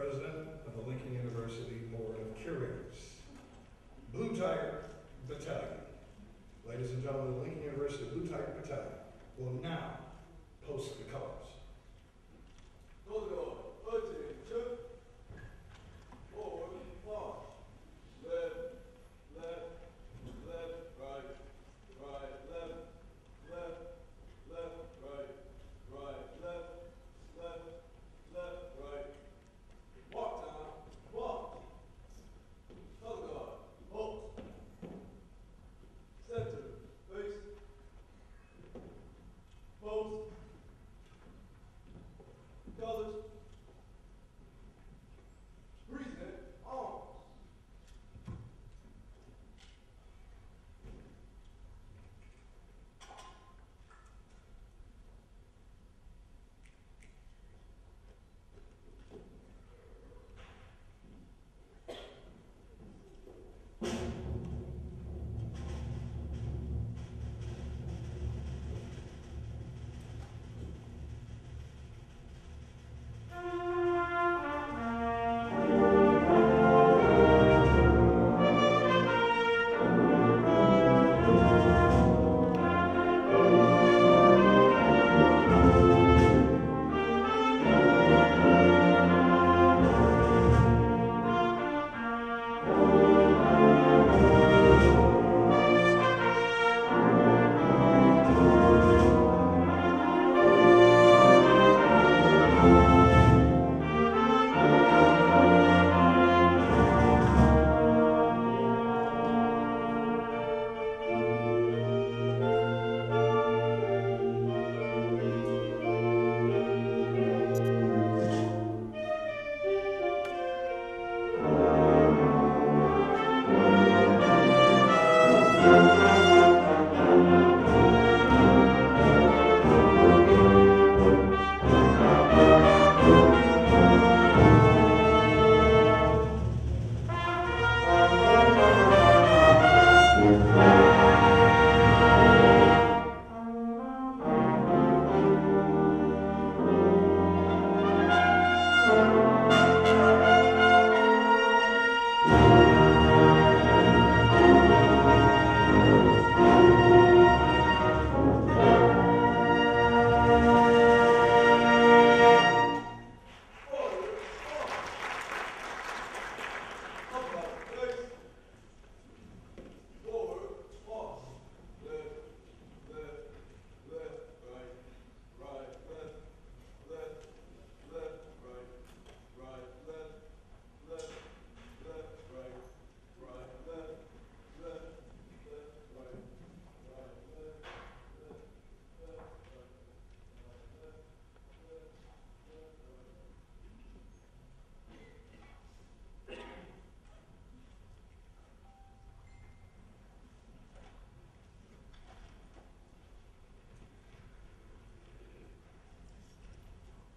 President of the Lincoln University Board of Curators. Blue Tiger Battalion. Ladies and gentlemen, the Lincoln University Blue Tiger Battalion will now post the colors.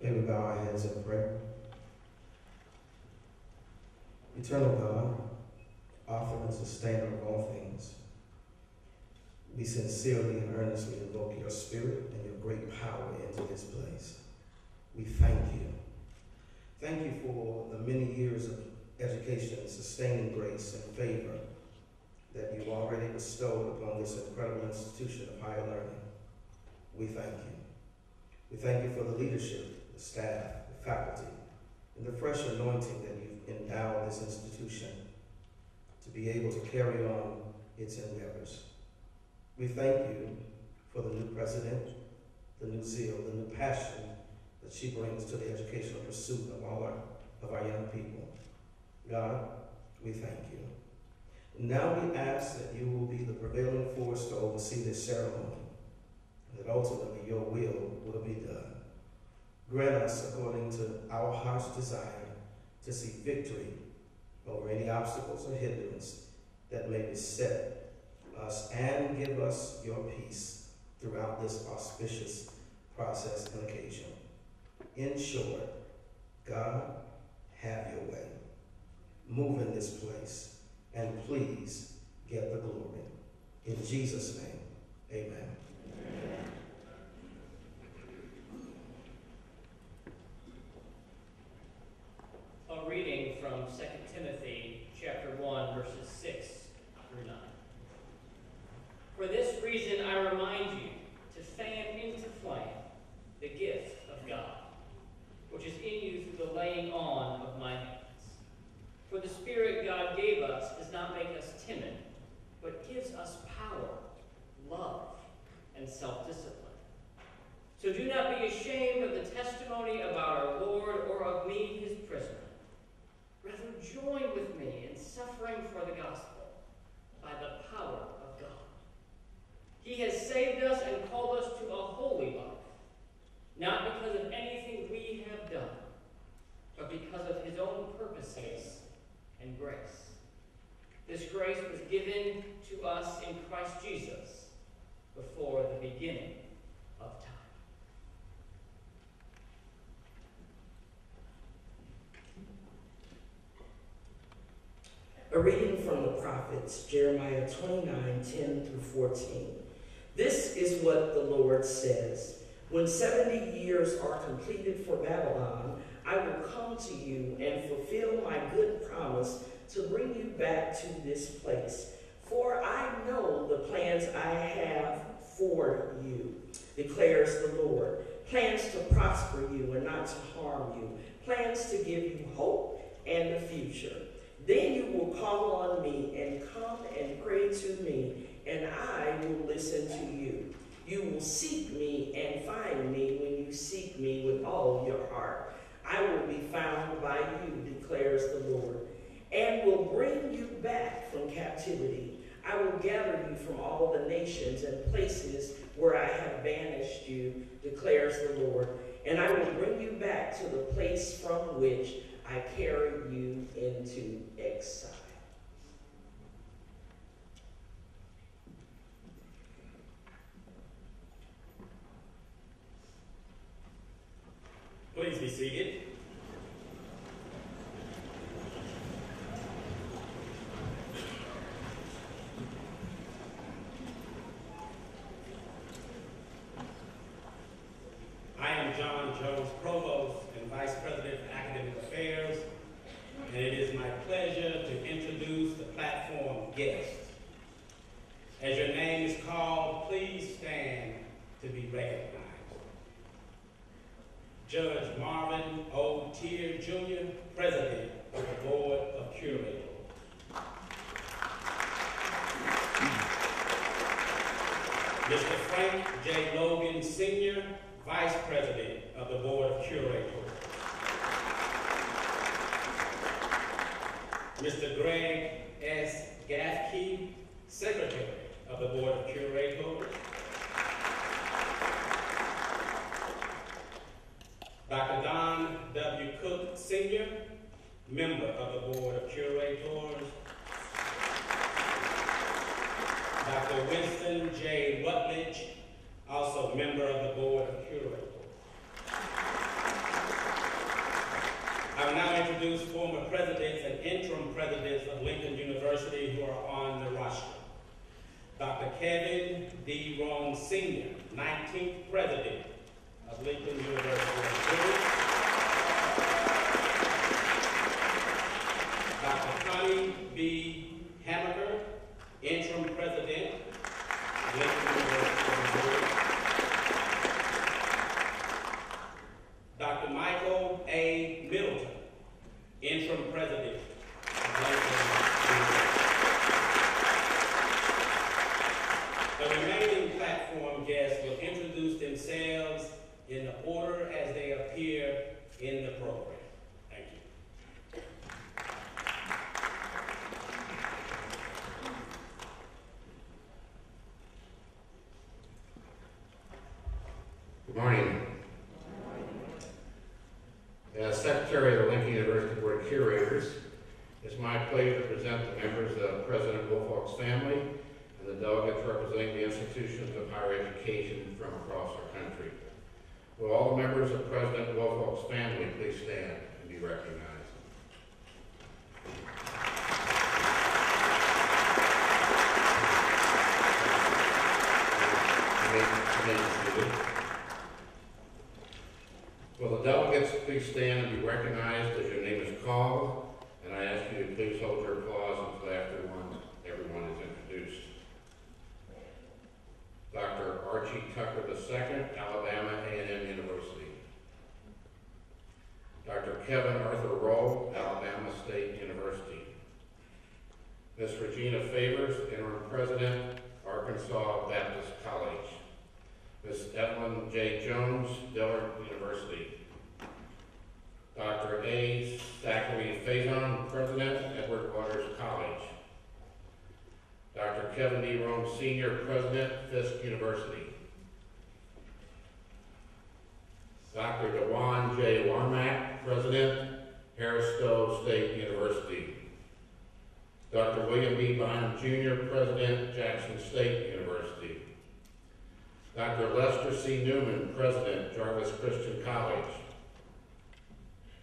May we bow our heads in prayer. Eternal God, author and sustainer of all things, we sincerely and earnestly invoke your spirit and your great power into this place. We thank you. Thank you for the many years of education, sustaining grace, and favor that you've already bestowed upon this incredible institution of higher learning. We thank you. We thank you for the leadership, the staff, the faculty, and the fresh anointing that you've endowed this institution to be able to carry on its endeavors. We thank you for the new president, the new zeal, the new passion that she brings to the educational pursuit of all of our young people. God, we thank you. Now we ask that you will be the prevailing force to oversee this ceremony, and that ultimately your will be done. Grant us, according to our heart's desire, to see victory over any obstacles or hindrance that may beset us, and give us your peace throughout this auspicious process and occasion. In short, God, have your way. Move in this place, and please get the glory. In Jesus' name, amen. Amen. All from 2 Timothy chapter 1, verses 6 through 9. For this reason I remind you to fan into flame the gift of God, which is in you through the laying on of my hands. For the Spirit God gave us does not make us timid, but gives us power, love, and self-discipline. So do not be ashamed of the testimony about our Lord or of me, his prisoner. Rather, join with me in suffering for the gospel by the power of God. He has saved us and called us to a holy life, not because of anything we have done, but because of his own purposes and grace. This grace was given to us in Christ Jesus before the beginning of time. A reading from the prophets, Jeremiah 29:10 through 14. This is what the Lord says. When 70 years are completed for Babylon, I will come to you and fulfill my good promise to bring you back to this place. For I know the plans I have for you, declares the Lord. Plans to prosper you and not to harm you. Plans to give you hope and a future. Then you will call on me and come and pray to me, and I will listen to you. You will seek me and find me when you seek me with all your heart. I will be found by you, declares the Lord, and will bring you back from captivity. I will gather you from all the nations and places where I have banished you, declares the Lord, and I will bring you back to the place from which I carried you into exile. Please be seated. I am Jerald Jones, Provost and Vice President for Academic Affairs, and it is my pleasure to introduce the platform guest. As your name is called, please stand to be recognized. Judge Marvin O. Tier, Jr., President of the Board of Curators. Mr. Frank J. Logan, Sr., Vice President of the Board of Curators. Mr. Greg S. Gaffkey, Secretary of the Board of Curators. Dr. Don W. Cook, Sr., Member of the Board of Curators. Dr. Winston J. Rutledge, also member of the Board of Curators. I will now introduce former presidents and interim presidents of Lincoln University who are on the roster. Dr. Kevin D. Rohn, Sr., 19th President of Lincoln University. Dr. Connie B. Hammaker, interim president of Lincoln University. Dr. Michael A. Middleton, interim president of Lincoln University. The remaining platform guests will introduce themselves in the order as they appear in the program. Thank you. Good morning. As Secretary of the Lincoln University Board of Curators, it's my pleasure to present the members of President Woolfolk's family and the delegates representing the institutions of higher education from across our country. Will all the members of President Woolfolk's family please stand and be recognized? Will the delegates please stand and be recognized as your name is called you to please hold your applause until after everyone is introduced. Dr. Archie Tucker II, Alabama A&M University. Dr. Kevin Arthur Roll, Alabama State University. Ms. Regina Favors, Interim President, Arkansas Baptist College. Ms. Evelyn J. Jones, Dillard University. Dr. A. Zachary Faison, President, Edward Waters College. Dr. Kevin D. Rome, Sr., President, Fisk University. Dr. Dewan J. Warmack, President, Harris Stowe State University. Dr. William B. Bynum, Jr., President, Jackson State University. Dr. Lester C. Newman, President, Jarvis Christian College.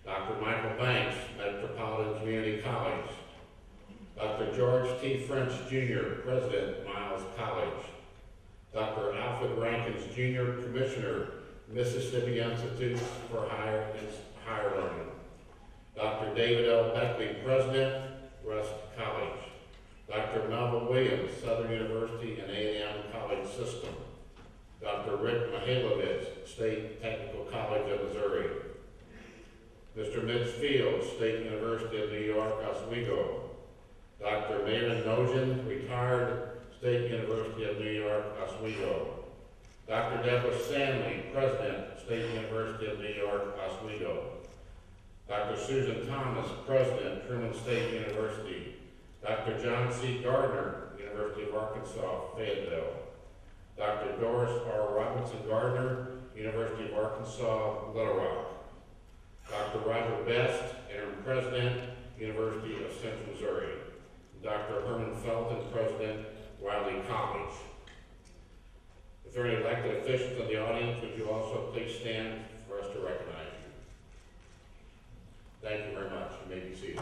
Dr. Michael Banks, Metropolitan Community College. Dr. George T. French, Jr., President, Miles College. Dr. Alfred Rankins, Jr., Commissioner, Mississippi Institute for Higher Learning. Dr. David L. Beckley, President, Rust College. Dr. Melvin Williams, Southern University and A&M College System. Dr. Rick Mihailovich, State Technical College of Missouri. Mr. Mitch Fields, State University of New York, Oswego. Dr. Malin Nogin, retired, State University of New York, Oswego. Dr. Deborah Stanley, President, State University of New York, Oswego. Dr. Susan Thomas, President, Truman State University. Dr. John C. Gardner, University of Arkansas, Fayetteville. Dr. Doris R. Robinson Gardner, University of Arkansas, Little Rock. Dr. Roger Best, Interim President, University of Central Missouri. Dr. Herman Felton, President, Wiley College. If there are any elected officials in the audience, would you also please stand for us to recognize you? Thank you very much. You may be seated.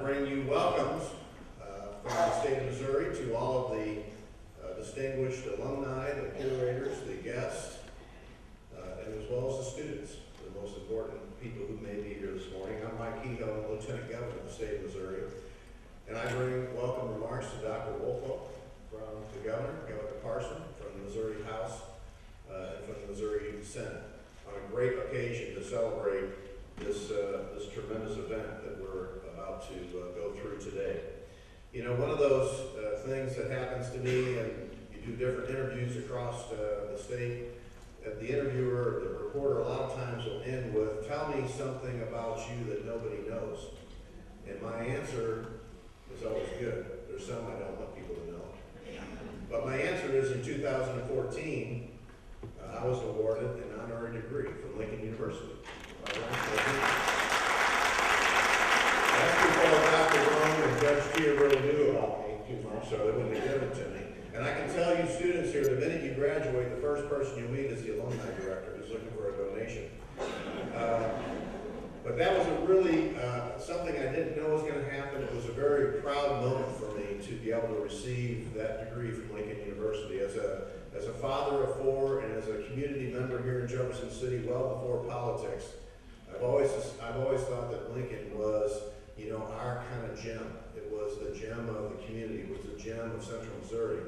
bring you welcomes from the state of Missouri to all of the distinguished alumni, the curators, the guests, and as well as the students, the most important people who may be here this morning. I'm Mike Kehoe, Lieutenant Governor of the state of Missouri, and I bring welcome remarks to Dr. Woolfolk from the Governor, Governor Parson, from the Missouri House, and from the Missouri Senate, on a great occasion to celebrate this tremendous event that we're about to go through today. You know, one of those things that happens to me, and you do different interviews across the state, the interviewer, the reporter, a lot of times will end with, tell me something about you that nobody knows. And my answer is always good. There's some I don't want people to know. But my answer is, in 2014, I was awarded an honorary degree from Lincoln University. That's before Dr. Rome and Judge Tia really knew about me too much, so they wouldn't have given it to me. And I can tell you students here, the minute you graduate, the first person you meet is the alumni director who's looking for a donation. But that was a really, something I didn't know was going to happen. It was a very proud moment for me to be able to receive that degree from Lincoln University. As a father of four and as a community member here in Jefferson City, well before politics, I've always thought that Lincoln was, you know, our kind of gem. It was the gem of the community. It was the gem of Central Missouri.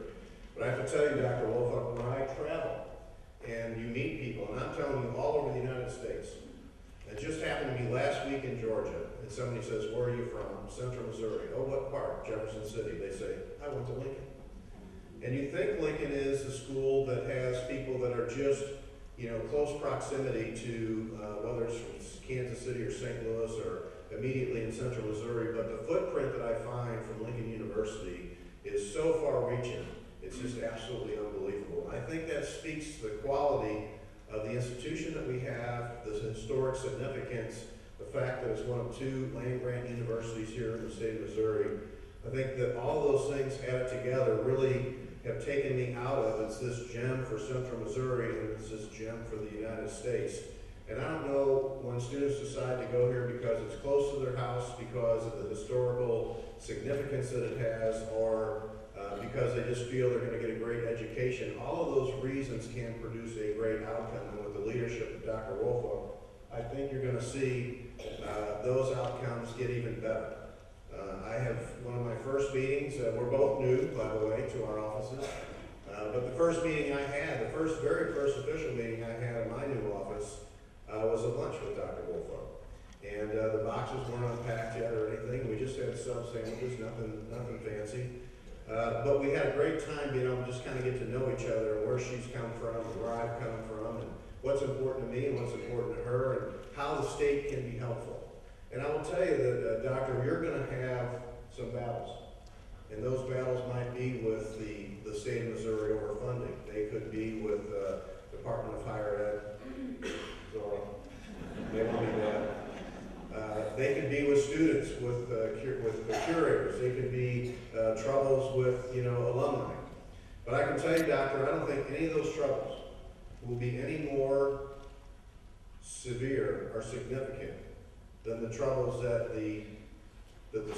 But I have to tell you, Dr. Woolfolk, when I travel and you meet people, and I'm telling you all over the United States, it just happened to be last week in Georgia, and somebody says, where are you from? Central Missouri. Oh, what part? Jefferson City. They say, I went to Lincoln. And you think Lincoln is the school that has people that are just, you know, close proximity to, whether it's from Kansas City or St. Louis or immediately in Central Missouri, but the footprint that I find from Lincoln University is so far-reaching. It's just absolutely unbelievable. And I think that speaks to the quality of the institution that we have, the historic significance, the fact that it's one of two land-grant universities here in the state of Missouri. I think that all those things added together really have taken me out of it's this gem for Central Missouri and it's this gem for the United States. And I don't know when students decide to go here because it's close to their house, because of the historical significance that it has, or because they just feel they're going to get a great education. All of those reasons can produce a great outcome. And with the leadership of Dr. Woolfolk, I think you're going to see those outcomes get even better. I have one of my first meetings, we're both new, by the way, to our offices, but the first meeting I had, the very first official meeting I had in my new office was a lunch with Dr. Woolfolk. And the boxes weren't unpacked yet or anything. We just had sub sandwiches, nothing fancy. But we had a great time being able to just kind of get to know each other and where she's come from and where I've come from and what's important to me and what's important to her and how the state can be helpful. And I will tell you that, Doctor, you're going to have some battles. And those battles might be with the state of Missouri over funding. They could be with Department of Higher Ed. Zora. They won't be that. They could be with students, with curators. They could be troubles with, you know, alumni. But I can tell you, Doctor, I don't think any of those troubles will be any more severe or significant than the troubles that the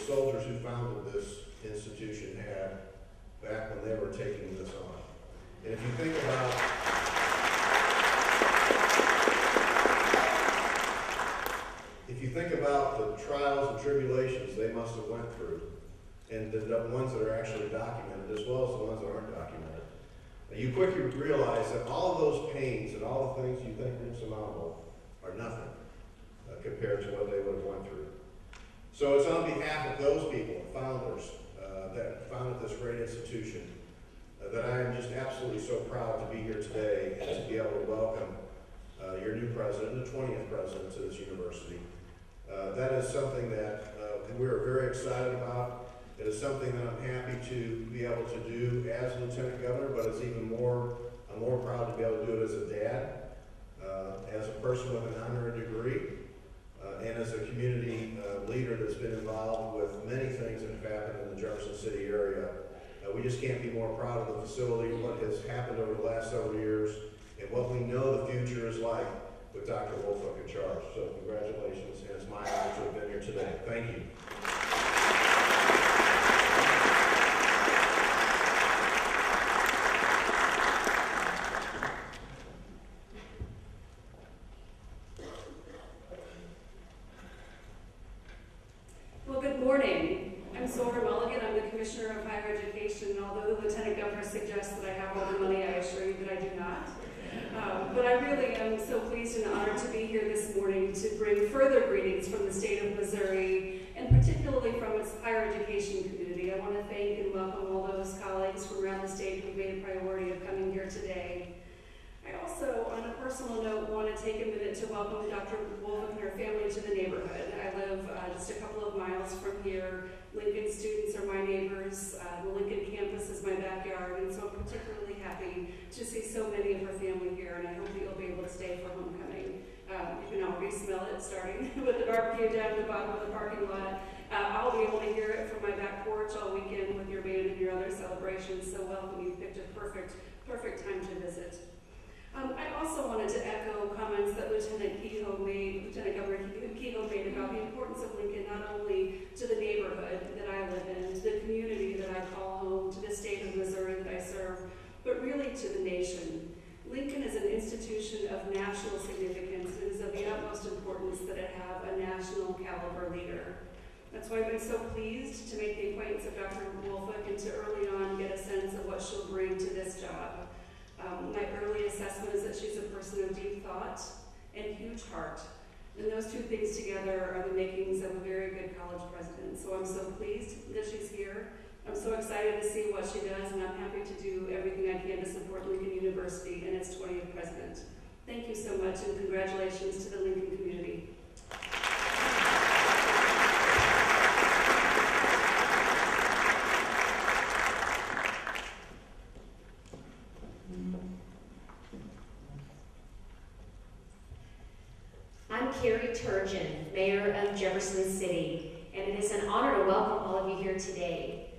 soldiers who founded this institution had back when they were taking this on. And if you think about the trials and tribulations they must have went through, and the ones that are actually documented, as well as the ones that aren't documented, you quickly realize that all of those pains and all the things you think are insurmountable are nothing compared to what they would have went through. So it's on behalf of those people, founders, that founded this great institution, that I am just absolutely so proud to be here today and to be able to welcome your new president, the 20th president to this university. That is something that we're very excited about. It is something that I'm happy to be able to do as Lieutenant Governor, but it's even more, I'm more proud to be able to do it as a dad, as a person with an honorary degree, and as a community leader that's been involved with many things that have happened in the Jefferson City area. We just can't be more proud of the facility, what has happened over the last several years, and what we know the future is like with Dr. Woolfolk in charge. So congratulations, and it's my honor to have been here today. Thank you. I'm Silver Mulligan. I'm the Commissioner of Higher Education, and although the Lieutenant Governor suggests that I have all the money, I assure you that I do not. But I really am so pleased and honored to be here this morning to bring further greetings from the state of Missouri, and particularly from its higher education community. I want to thank and welcome all those colleagues from around the state who've made a priority of coming here today. I also, on a personal note, want to take a minute to welcome Dr. Woolfolk and her family to the neighborhood. I live just a couple of miles from here. Lincoln students are my neighbors. The Lincoln campus is my backyard, and so I'm particularly happy to see so many of her family here, and I hope that you'll be able to stay for homecoming. You can already smell it, starting with the barbecue down at the bottom of the parking lot. I'll be able to hear it from my back porch all weekend with your band and your other celebrations, so welcome. You've picked a perfect time to visit. I also wanted to echo comments that Lieutenant Governor Kehoe made about the importance of Lincoln, not only to the neighborhood that I live in, to the community that I call home, to the state of Missouri that I serve, but really to the nation. Lincoln is an institution of national significance. It is of the utmost importance that it have a national caliber leader. That's why I've been so pleased to make the acquaintance of Dr. Woolfolk and to early on get a sense of what she'll bring to this job. My early assessment is that she's a person of deep thought and huge heart. And those two things together are the makings of a very good college president. So I'm so pleased that she's here. I'm so excited to see what she does, and I'm happy to do everything I can to support Lincoln University and its 20th president. Thank you so much, and congratulations to the Lincoln community. I'm Carrie Turgeon, Mayor of Jefferson City, and it is an honor to welcome all of you here today.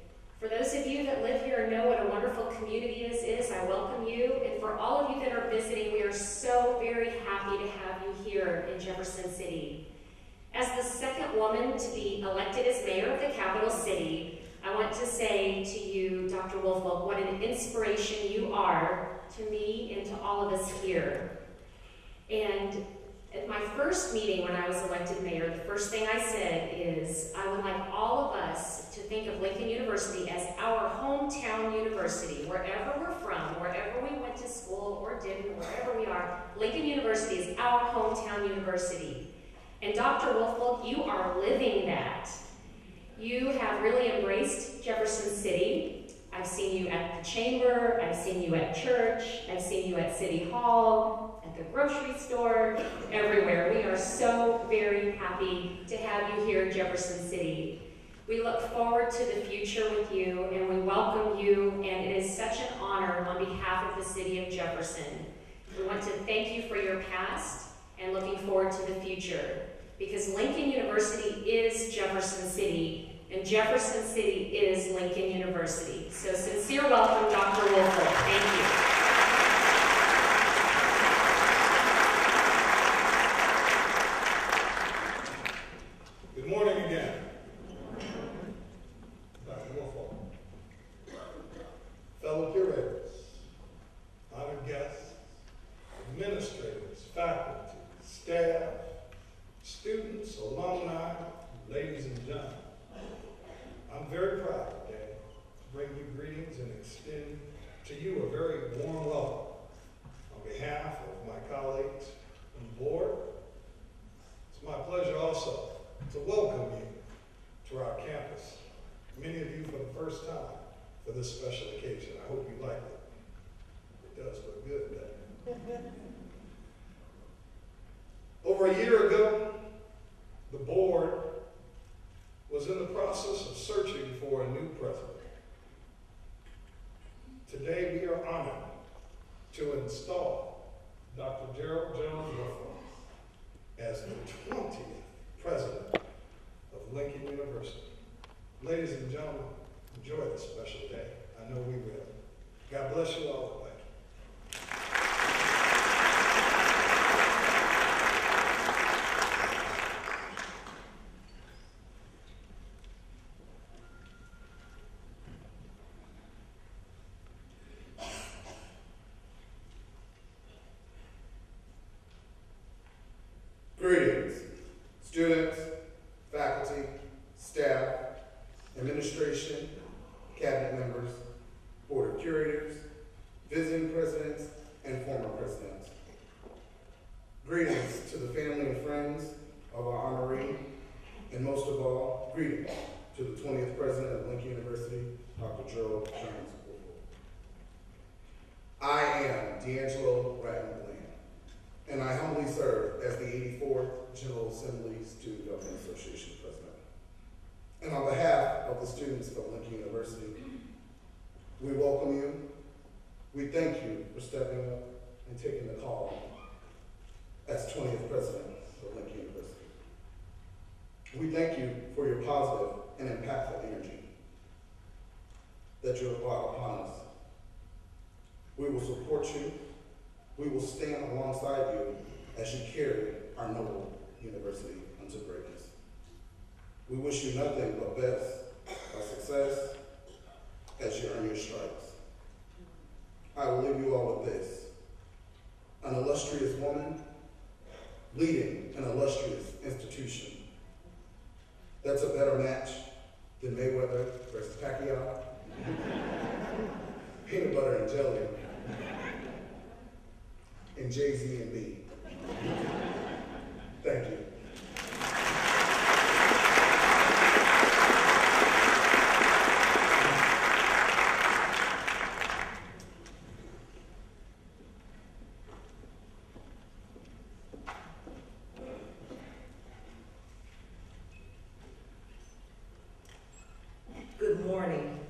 For those of you that live here and know what a wonderful community this is, I welcome you. And for all of you that are visiting, we are so very happy to have you here in Jefferson City. As the second woman to be elected as mayor of the capital city, I want to say to you, Dr. Woolfolk, what an inspiration you are to me and to all of us here. And at my first meeting when I was elected mayor, the first thing I said is, I would like all of us to think of Lincoln University as our hometown university. Wherever we're from, wherever we went to school or didn't, wherever we are, Lincoln University is our hometown university. And Dr. Woolfolk, you are living that. You have really embraced Jefferson City. I've seen you at the chamber, I've seen you at church, I've seen you at City Hall, at the grocery store, everywhere. We are so very happy to have you here in Jefferson City. We look forward to the future with you, and we welcome you, and it is such an honor on behalf of the city of Jefferson. We want to thank you for your past and looking forward to the future, because Lincoln University is Jefferson City, and Jefferson City is Lincoln University. So sincere welcome, Dr. Woolfolk. Thank you. Good morning again. Dr. Woolfolk. Fellow curators, honored guests, administrators, faculty, staff, students, alumni, ladies and gentlemen. I'm very proud today to bring you greetings and extend to you a very warm welcome on behalf of my colleagues on the board. It's my pleasure also to welcome you to our campus, many of you for the first time for this special occasion. I hope you like it. It does look good, doesn't it? Over a year ago, the board was in the process of searching for a new president. Today we are honored to install Dr. Jerald Jones Woolfolk as the 20th president of Lincoln University. Ladies and gentlemen, enjoy this special day. I know we will. God bless you all. Greetings, students, faculty, staff, administration, cabinet members, board of curators, visiting presidents, and former presidents. Greetings to the family and friends of our honoree, and most of all, greetings to the 20th president of Lincoln University, Dr. Jerald Jones Woolfolk. I am D'Angelo Ratton Bland, and I humbly serve as the 84th General Assembly Student Government Association president. And on behalf of the students of Lincoln University, we welcome you. We thank you for stepping up and taking the call as 20th president of Lincoln University. We thank you for your positive and impactful energy that you have brought upon us. We will support you. We will stand alongside you as you carry our noble university unto greatness. We wish you nothing but best of success as you earn your stripes. I will leave you all with this. An illustrious woman leading an illustrious institution. That's a better match than Mayweather versus Pacquiao, peanut butter and jelly, and Jay-Z and B. Thank you. Good morning.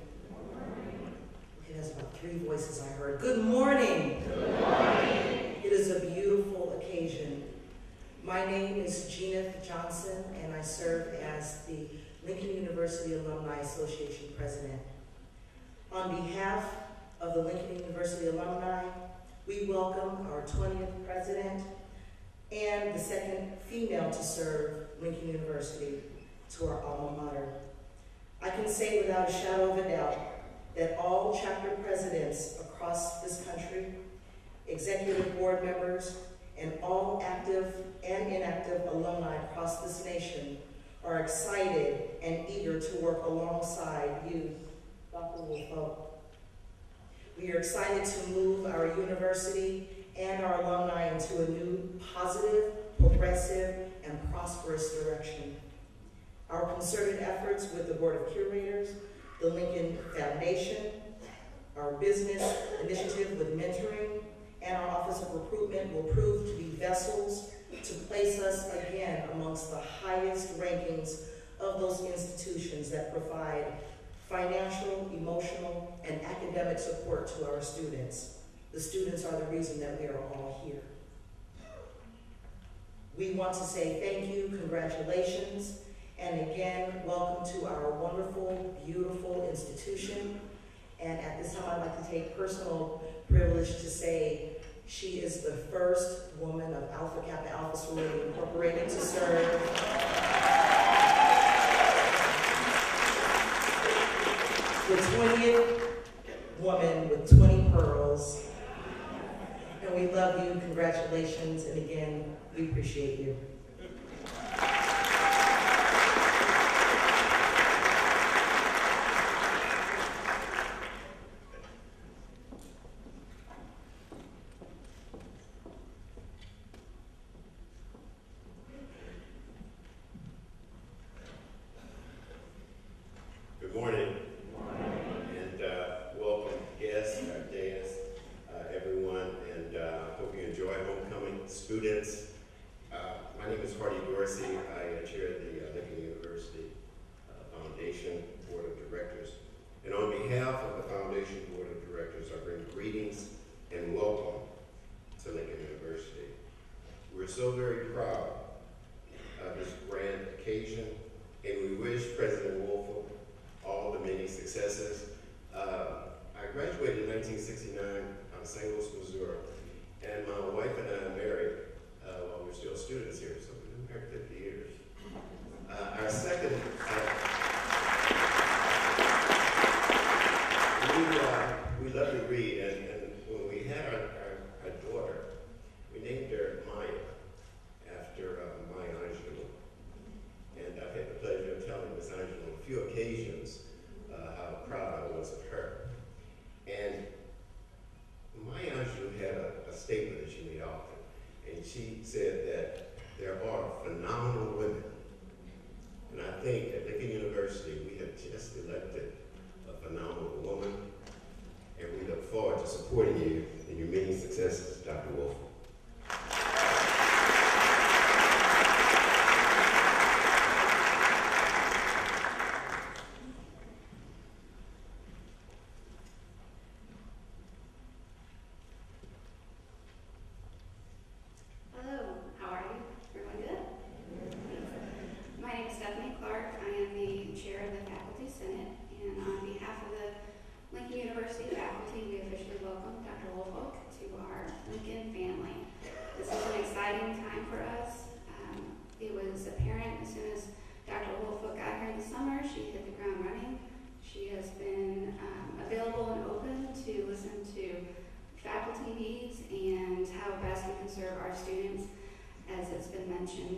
Okay, that's about 3 voices I heard. Good morning. Good morning. It is a beautiful occasion. My name is Gina Johnson, and I serve as the Lincoln University Alumni Association president. On behalf of the Lincoln University alumni, we welcome our 20th president and the second female to serve Lincoln University to our alma mater. I can say without a shadow of a doubt that all chapter presidents across this country, executive board members, and all active and inactive alumni across this nation are excited and eager to work alongside you, Dr. Woolfolk. We are excited to move our university and our alumni into a new positive, progressive, and prosperous direction. Our concerted efforts with the Board of Curators, the Lincoln Foundation, our business initiative with mentoring, and our Office of Recruitment will prove to be vessels to place us again amongst the highest rankings of those institutions that provide financial, emotional, and academic support to our students. The students are the reason that we are all here. We want to say thank you, congratulations, and again, welcome to our wonderful, beautiful institution. And at this time, I'd like to take personal privilege to say she is the first woman of Alpha Kappa Alpha Sorority Incorporated to serve. The 20th woman with 20 pearls. And we love you, congratulations, and again, we appreciate you. Good morning. And welcome guests, our dais, everyone, and hope you enjoy homecoming students. My name is Hardy Dorsey. I chair the Lincoln University Foundation Board of Directors. And on behalf of the Foundation Board of Directors, I bring greetings and welcome to Lincoln University. We're so very proud of this grand occasion, and we wish President Woolfolk all the many successes. I graduated in 1969 out of St. Louis, Missouri, and my wife and I married while we were still students here, so we've been married 50 years. Our second, we love to read, and when we had our daughter, we named her Maya, after Maya Angelou. And I've had the pleasure of telling Ms. Angelou on a few occasions just elected a phenomenal woman, and we look forward to supporting you in your many successes, Dr. Woolfolk.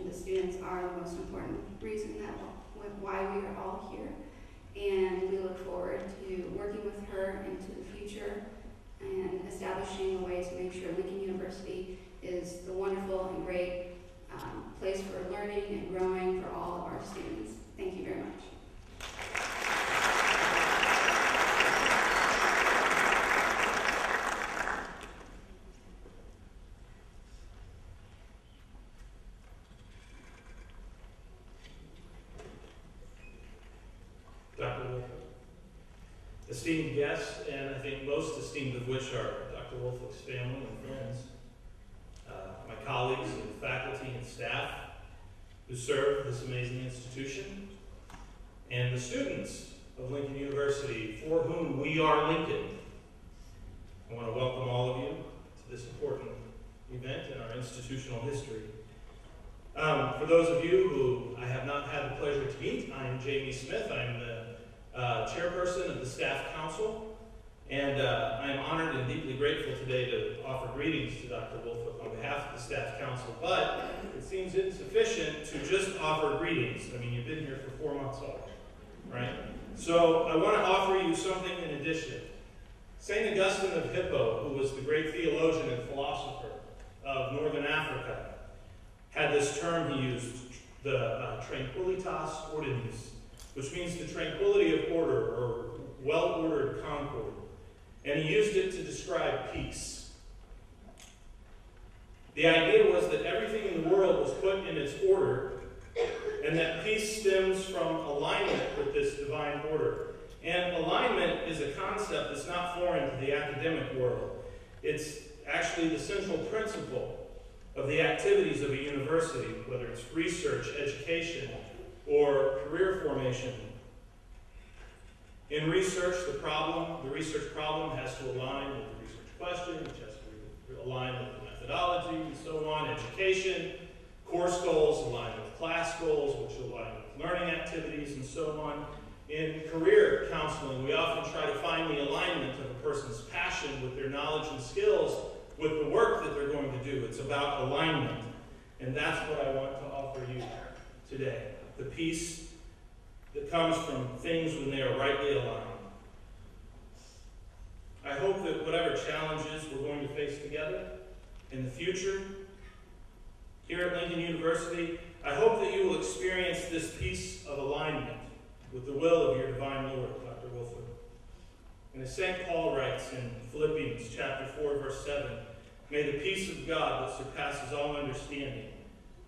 The students are the most important reason why we are all here, and we look forward to working with her into the future and establishing a way to make sure Lincoln University is the wonderful and great place for learning and growing for all of our students. Thank you very much. Dr. Woolfolk. Esteemed guests, and I think most esteemed of which are Dr. Woolfolk's family and friends, my colleagues and faculty and staff who serve this amazing institution, and the students of Lincoln University for whom we are Lincoln. I want to welcome all of you to this important event in our institutional history. For those of you who I have not had the pleasure to meet, I am Jamie Smith. I'm the chairperson of the Staff Council, and I am honored and deeply grateful today to offer greetings to Dr. Woolfolk on behalf of the Staff Council, but it seems insufficient to just offer greetings. I mean, you've been here for 4 months already, right? So I want to offer you something in addition. St. Augustine of Hippo, who was the great theologian and philosopher of Northern Africa, had this term he used, the tranquillitas ordinis, which means the tranquility of order, or well-ordered concord. And he used it to describe peace. The idea was that everything in the world was put in its order, and that peace stems from alignment with this divine order. And alignment is a concept that's not foreign to the academic world. It's actually the central principle of the activities of a university, whether it's research, education, or career formation. In research, the research problem has to align with the research question, which has to align with the methodology, and so on. Education, course goals align with class goals, which align with learning activities, and so on. In career counseling, we often try to find the alignment of a person's passion with their knowledge and skills with the work that they're going to do. It's about alignment. And that's what I want to offer you today. The peace that comes from things when they are rightly aligned. I hope that whatever challenges we're going to face together in the future, here at Lincoln University, I hope that you will experience this peace of alignment with the will of your divine Lord, Dr. Woolfolk. And as St. Paul writes in Philippians chapter 4, verse 7, may the peace of God that surpasses all understanding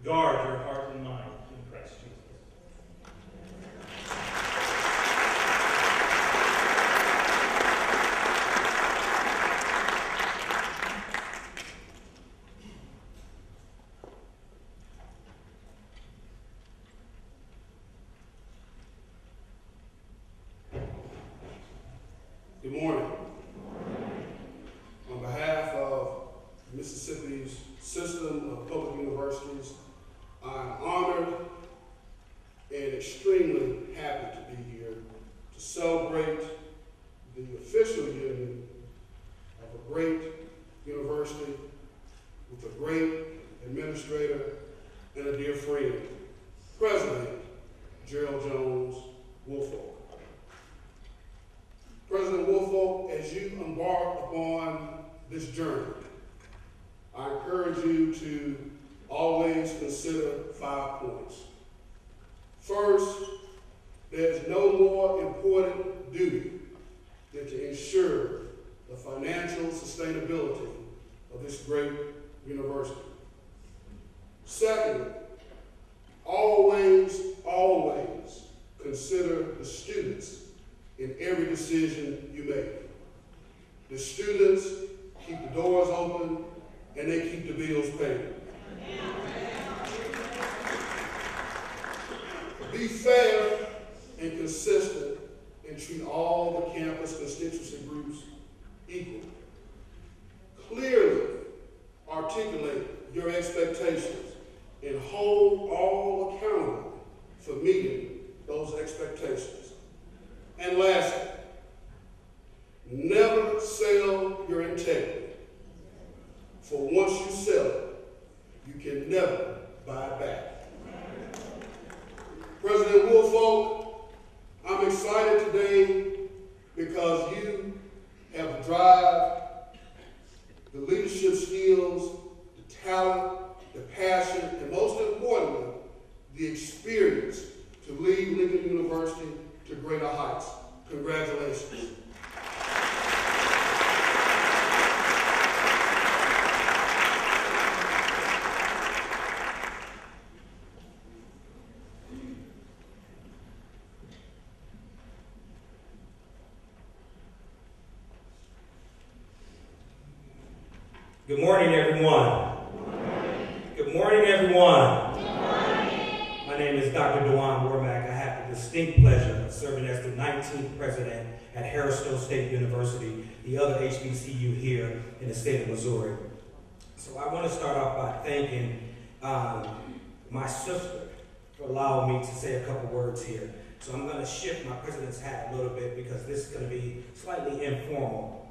guard your heart and mind in Christ Jesus. Good morning. On behalf of Mississippi's system of public universities, I'm honored and extremely happy to be here to celebrate the official union of a great university with a great administrator and a dear friend, President Jerald Jones Woolfolk. President Woolfolk, as you embark upon this journey, I encourage you to always consider 5 points. First, there's no more important duty than to ensure the financial sustainability of this great university. Second, always, always consider the students in every decision you make. The students keep the doors open and they keep the bills paid. Be fair and consistent and treat all the campus constituency groups equally. Clearly articulate your expectations and hold all accountable for meeting those expectations. And lastly, never sell your integrity. For once you sell it, you can never buy it back. President Woolfolk, I'm excited today because you have the drive, the leadership skills, the talent, the passion, and most importantly, the experience to lead Lincoln University to greater heights. Congratulations. Good morning, everyone. Good morning, everyone. Good morning. My name is Dr. Dewan Wormack. I have the distinct pleasure of serving as the 19th president at Harrisville State University, the other HBCU here in the state of Missouri. So I want to start off by thanking my sister for allowing me to say a couple words here. So I'm going to shift my president's hat a little bit because this is going to be slightly informal.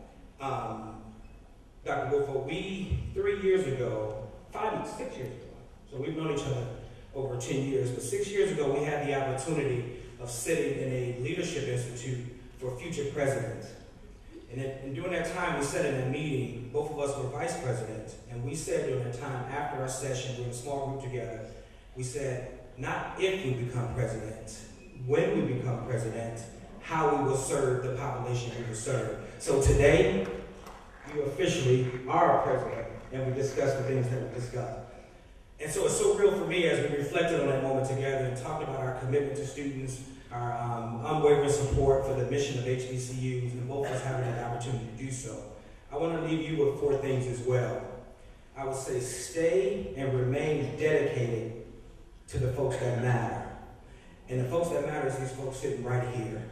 Dr. Woolfolk, we 6 years ago, so we've known each other over 10 years, but 6 years ago we had the opportunity of sitting in a leadership institute for future presidents. And during that time we sat in a meeting, both of us were vice presidents, and we said during that time after our session, we were in a small group together, we said, not if we become president, when we become president, how we will serve the population we will serve. So today, you officially are a president, and we discussed the things that we discussed. And so it's so real for me as we reflected on that moment together and talked about our commitment to students, our unwavering support for the mission of HBCUs, and both of us having that opportunity to do so. I want to leave you with 4 things as well. I would say stay and remain dedicated to the folks that matter. And the folks that matter is these folks sitting right here.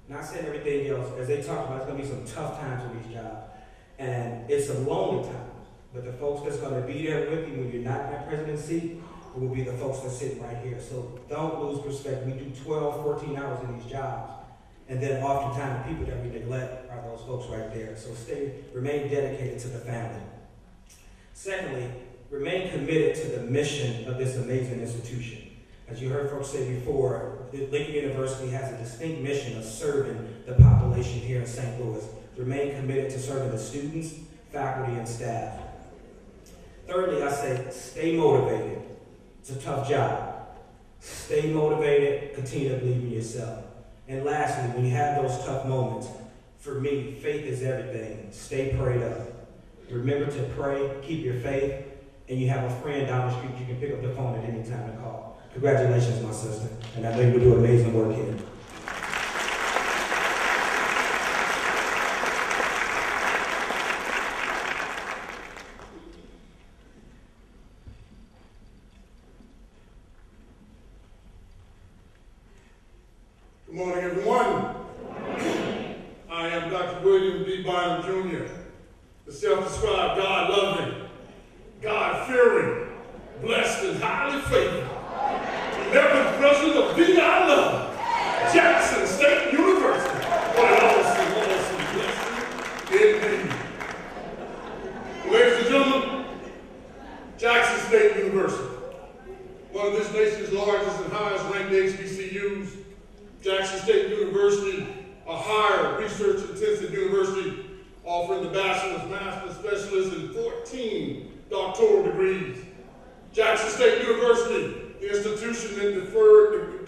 Not saying everything else, as they talked about, it's going to be some tough times in these jobs. And it's a lonely time, but the folks that's going to be there with you when you're not in that presidency will be the folks that's sitting right here. So don't lose perspective. We do 12, 14 hours in these jobs. And then oftentimes the people that we neglect are those folks right there. So remain dedicated to the family. Secondly, remain committed to the mission of this amazing institution. As you heard folks say before, Lincoln University has a distinct mission of serving the population here in St. Louis. Remain committed to serving the students, faculty, and staff. Thirdly, I say stay motivated. It's a tough job. Stay motivated, continue to believe in yourself. And lastly, when you have those tough moments, for me, faith is everything. Stay prayed up. Remember to pray, keep your faith, and you have a friend down the street you can pick up the phone at any time to call. Congratulations, my sister, and I know you will do amazing work here. Good morning, everyone. I am Dr. William D. Bynum, Jr., the self-described God-loving, God-fearing, blessed and highly favored, elected president of V.I. Love, Jackson State University. What an awesome blessing indeed. Ladies and gentlemen, Jackson State University, one of this nation's largest and highest ranked HBCUs. Jackson State University, a higher research-intensive university offering the bachelor's, master's, specialist, and 14 doctoral degrees. Jackson State University, the institution that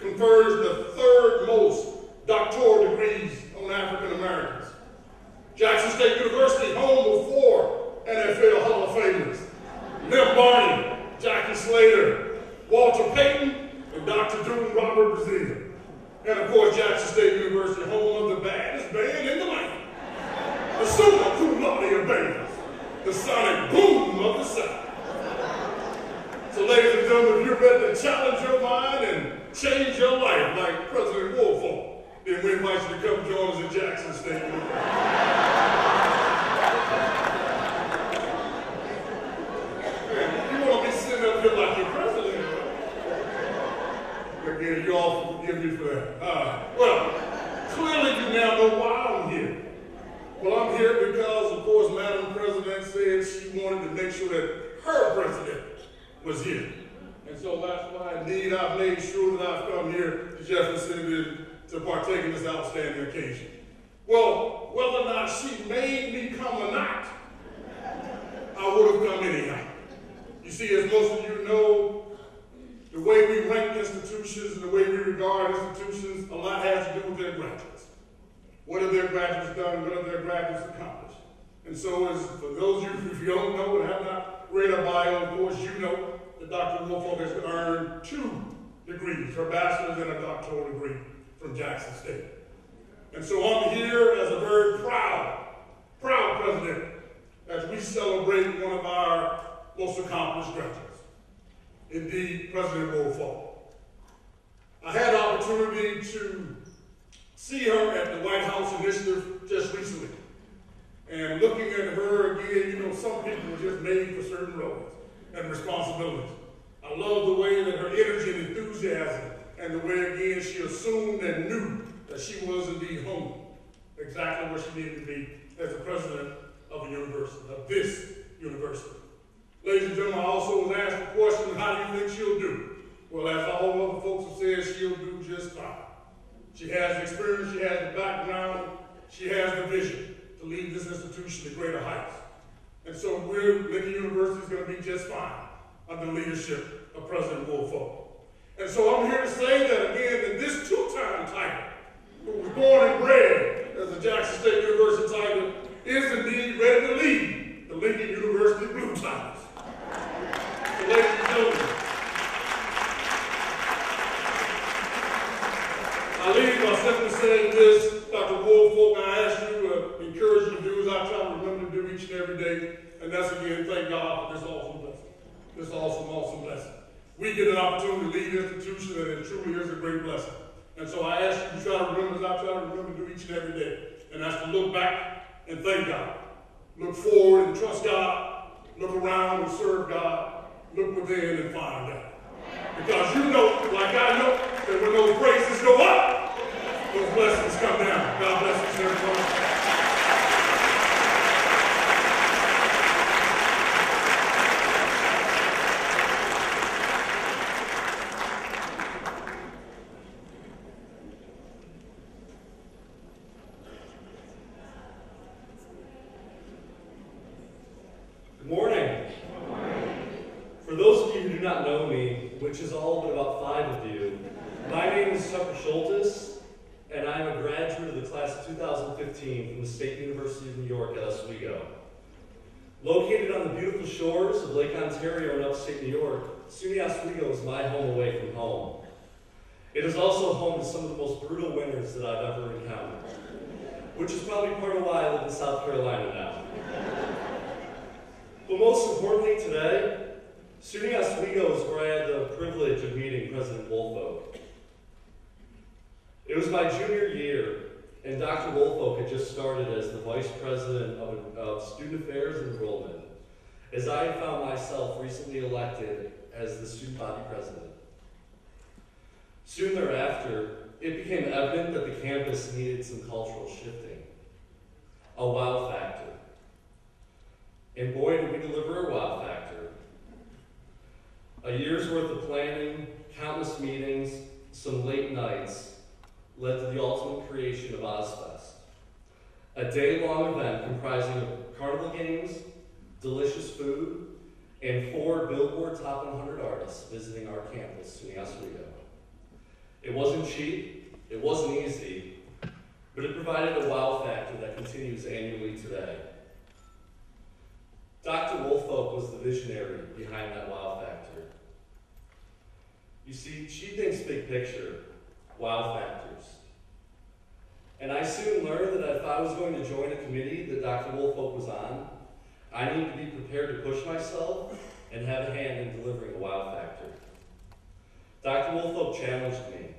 confers the third most doctoral degrees on African Americans. Jackson State University, home of 4 NFL Hall of Famers: Lim Barney, Jackie Slater, Walter Payton, and Dr. Doom Robert Brazil. And of course, Jackson State University, home of the baddest band in the land, the summa cum laude bands, the sonic boom of the South. So ladies and gentlemen, if you're ready to challenge your mind and change your life like President Woolfolk, then we invite you to come join us at Jackson State University. You won't be sitting up here like your president, right? Again, you all forgive me for that. Well, clearly you now know why I'm here. Well, I'm here because, of course, Madam President said she wanted to make sure that her president was here. And so that's why indeed I've made sure that I've come here to Jefferson to partake in this outstanding occasion. Well, whether or not she made me come or not, I would have come anyhow. You see, as most of you know, the way we rank institutions and the way we regard institutions, a lot has to do with their graduates. What have their graduates done? What have their graduates accomplished? And so, as for those of you who don't know and have not read her bio, of course, you know that Dr. Woolfolk has earned 2 degrees, her bachelor's and a doctoral degree from Jackson State. And so I'm here as a very proud president as we celebrate one of our most accomplished graduates. Indeed, President Woolfolk. I had the opportunity to see her at the White House Initiative just recently. And looking at her again, you know, some people were just made for certain roles and responsibilities. I love the way that her energy and enthusiasm and the way, again, she assumed and knew that she was indeed home, exactly where she needed to be as the president of a university, of this university. Ladies and gentlemen, I also was asked the question, how do you think she'll do? Well, as all other folks have said, she'll do just fine. She has the experience, she has the background, she has the vision to lead this institution to greater heights. And so Lincoln University is going to be just fine under the leadership of President Woolfolk. And so I'm here to say that, again, that this 2-time tiger, who was born and bred as a Jackson State University tiger, is indeed ready to lead the Lincoln University Blue Tigers. So, ladies and gentlemen, I leave by simply saying this, Dr. Woolfolk, I ask you, encourage you to do as I try to remember to do each and every day, and that's, again, thank God for this awesome blessing. This awesome blessing. We get an opportunity to lead an institution, and it truly is a great blessing. And so I ask you to try to remember as I try to remember to do each and every day, and that's to look back and thank God. Look forward and trust God. Look around and serve God. Look within and find God. Because you know, like I know, that when those praises go up, those blessings come down. God bless you, everyone. Good morning. For those of you who do not know me, which is all but about 5 of you, my name is Tucker Schultes, and I am a graduate of the class of 2015 from the State University of New York at Oswego. Located on the beautiful shores of Lake Ontario in upstate New York, SUNY Oswego is my home away from home. It is also home to some of the most brutal winters that I've ever encountered, which is probably part of why I live in South Carolina now. But most importantly today, SUNY Oswego is where I had the privilege of meeting President Woolfolk. It was my junior year, and Dr. Woolfolk had just started as the Vice President of Student Affairs and Enrollment, as I had found myself recently elected as the Student Body President. Soon thereafter, it became evident that the campus needed some cultural shifting, a wow factor. And boy, did we deliver a wow factor. A year's worth of planning, countless meetings, some late nights led to the ultimate creation of Ozfest, a day-long event comprising of carnival games, delicious food, and 4 Billboard Top 100 artists visiting our campus, SUNY Oswego. It wasn't cheap, it wasn't easy, but it provided a wow factor that continues annually today. Dr. Woolfolk was the visionary behind that wow factor. You see, she thinks big picture, wow factors. And I soon learned that if I was going to join a committee that Dr. Woolfolk was on, I needed to be prepared to push myself and have a hand in delivering a wow factor. Dr. Woolfolk challenged me.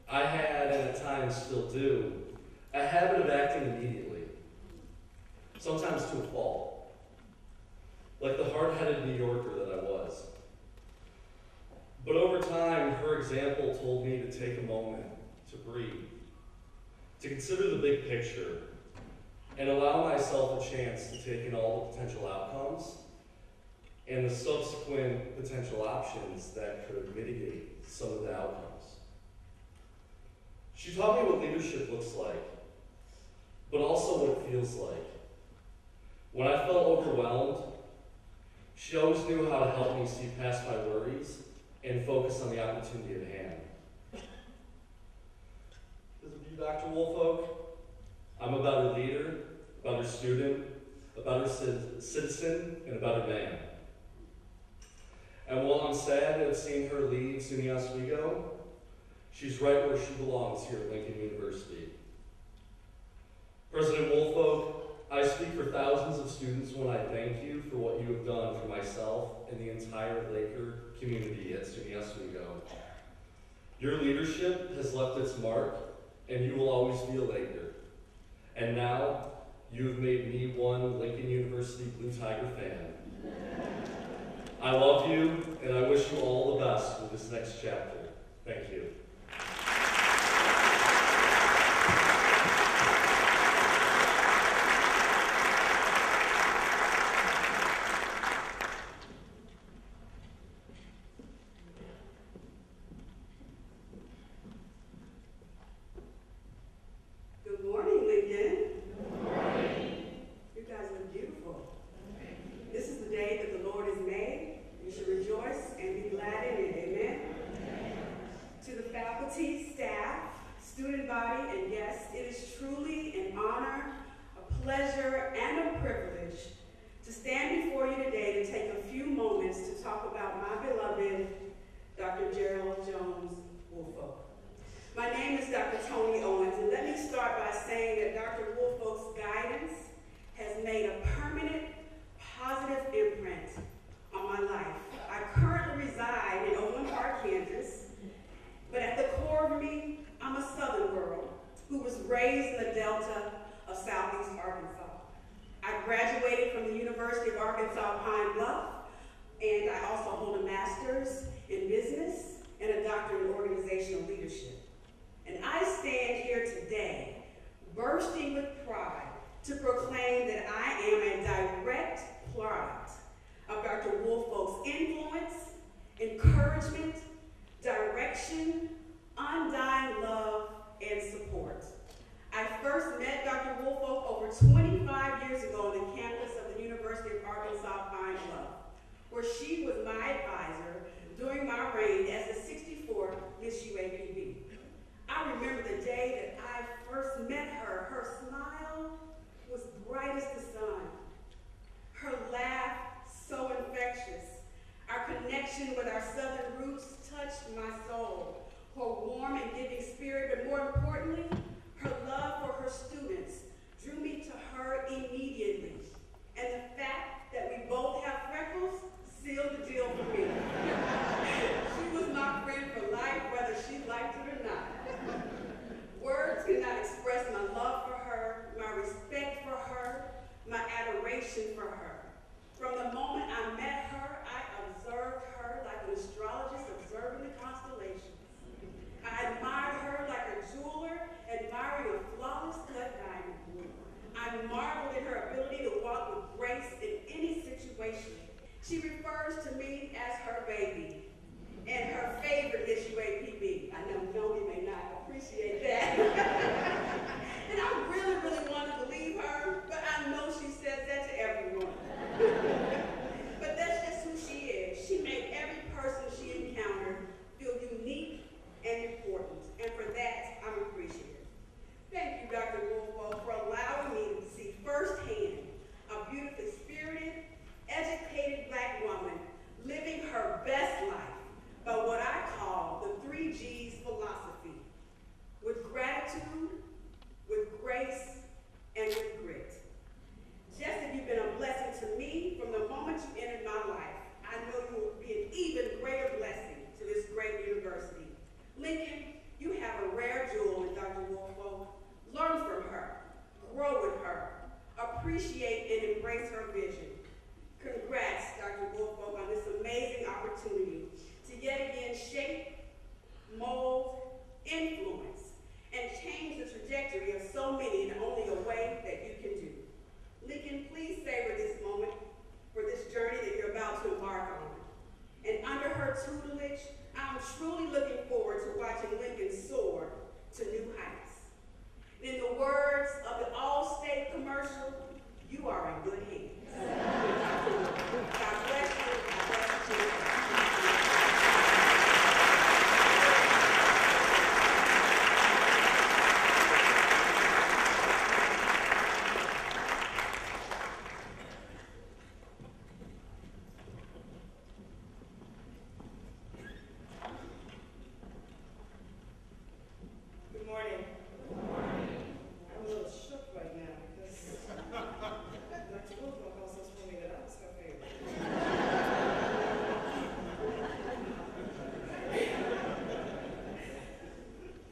I had, and at times still do, a habit of acting immediately, sometimes to a fault, like the hard-headed New Yorker that I was. But over time, her example told me to take a moment to breathe, to consider the big picture, and allow myself a chance to take in all the potential outcomes and the subsequent potential options that could mitigate some of the outcomes. She taught me what leadership looks like, but also what it feels like. When I felt overwhelmed, she always knew how to help me see past my worries and focus on the opportunity at hand. Because of you, Dr. Woolfolk, I'm a better leader, a better student, a better citizen, and a better man. And while I'm sad to have seen her leave SUNY Oswego, she's right where she belongs here at Lincoln University. President Woolfolk, I speak for thousands of students when I thank you for what you have done for myself and the entire Laker community at SUNY Oswego. Your leadership has left its mark, and you will always be a Laker. And now, you have made me one Lincoln University Blue Tiger fan. I love you, and I wish you all the best for this next chapter. Thank you. Dr. Jerald Jones Woolfolk. My name is Dr. Tony Owens, and let me start by saying that Dr. Woolfolk's guidance has made a permanent, positive imprint on my life. I currently reside in Owen Park, Kansas, but at the core of me, I'm a Southern girl who was raised in the Delta of Southeast Arkansas. I graduated from the University of Arkansas Pine Bluff, and I also hold a master's in business and a doctorate in organizational leadership. And I stand here today bursting with pride to proclaim that I am a direct product of Dr. Woolfolk's influence, encouragement, direction, undying love, and support. I first met Dr. Woolfolk over 25 years ago on the campus of the University of Arkansas Pine Bluff, where she was my advisor during my reign as the 64th Miss UAPB. I remember the day that I first met her. Her smile was bright as the sun. Her laugh so infectious. Our connection with our Southern roots touched my soul. Her warm and giving spirit, but more importantly, her love for her students drew me to her immediately. And the fact that we both have freckles sealed the deal for me. She was my friend for life, whether she liked it or not. Words cannot appreciate and embrace her vision. Congrats, Dr. Woolfolk, on this amazing opportunity to yet again shape, mold, influence, and change the trajectory of so many in only a way that you can do. Lincoln, please savor this moment for this journey that you're about to embark on. And under her tutelage, I'm truly looking forward to watching Lincoln soar to new heights. In the words of the Allstate commercial, you are in good hands. God bless you. God bless you. Good morning. I'm a little shook right now because Dr. Woolfolk also told me that I was her favorite.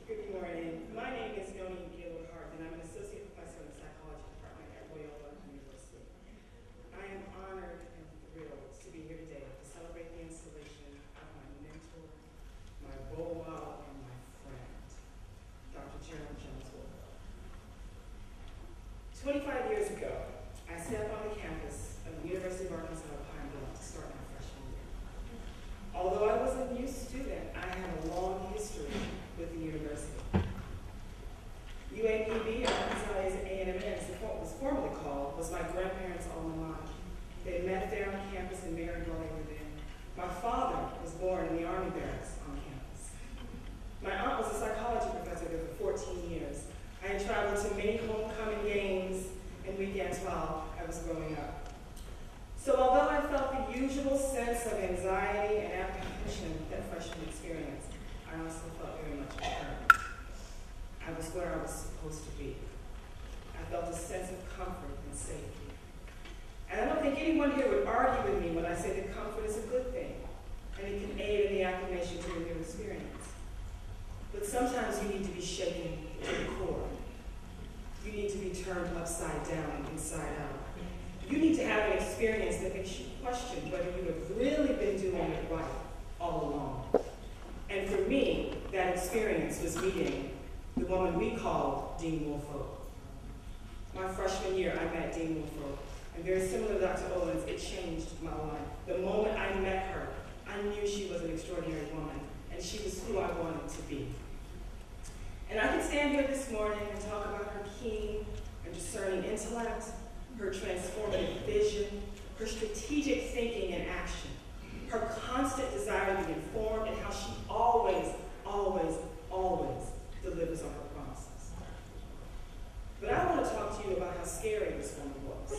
Good morning. My name is Noni Gaylord-Hart, and I'm an associate professor in the psychology department at Loyola University. I am honored and thrilled to be here today to celebrate the installation of my mentor, my role model, and my friend, Dr. Jerald Jones Woolfolk. 25 years ago, I stepped on the campus of the University of Arkansas at Pine Bluff to start my freshman year. Although I was a new student, I had a long history with the university. UAPB, Arkansas A&M, as it was formerly called, was my grandparents' alma mater. They met there on campus and married while they were there. My father was born in the Army barracks on campus. My aunt was a psychology professor there for 14 years. I had traveled to many homecoming games and weekends while I was growing up. So although I felt the usual sense of anxiety and apprehension that freshmen experience, I also felt very much determined. I was where I was supposed to be. I felt a sense of comfort and safety. And I don't think anyone here would argue with me when I say that comfort is a good thing, and it can aid in the acclimation to a new experience. But sometimes you need to be shaken to the core. You need to be turned upside down and inside out. You need to have an experience that makes you question whether you have really been doing it right all along. And for me, that experience was meeting the woman we called Dean Woolfolk. My freshman year, I met Dean Woolfolk. And very similar to Dr. Owens, it changed my life. The moment I met her, I knew she was an extraordinary woman, and she was who I wanted to be. And I can stand here this morning and talk about her keen and discerning intellect, her transformative vision, her strategic thinking and action, her constant desire to be informed, and how she always, always, always delivers on her promises. But I want to talk to you about how scary this woman was.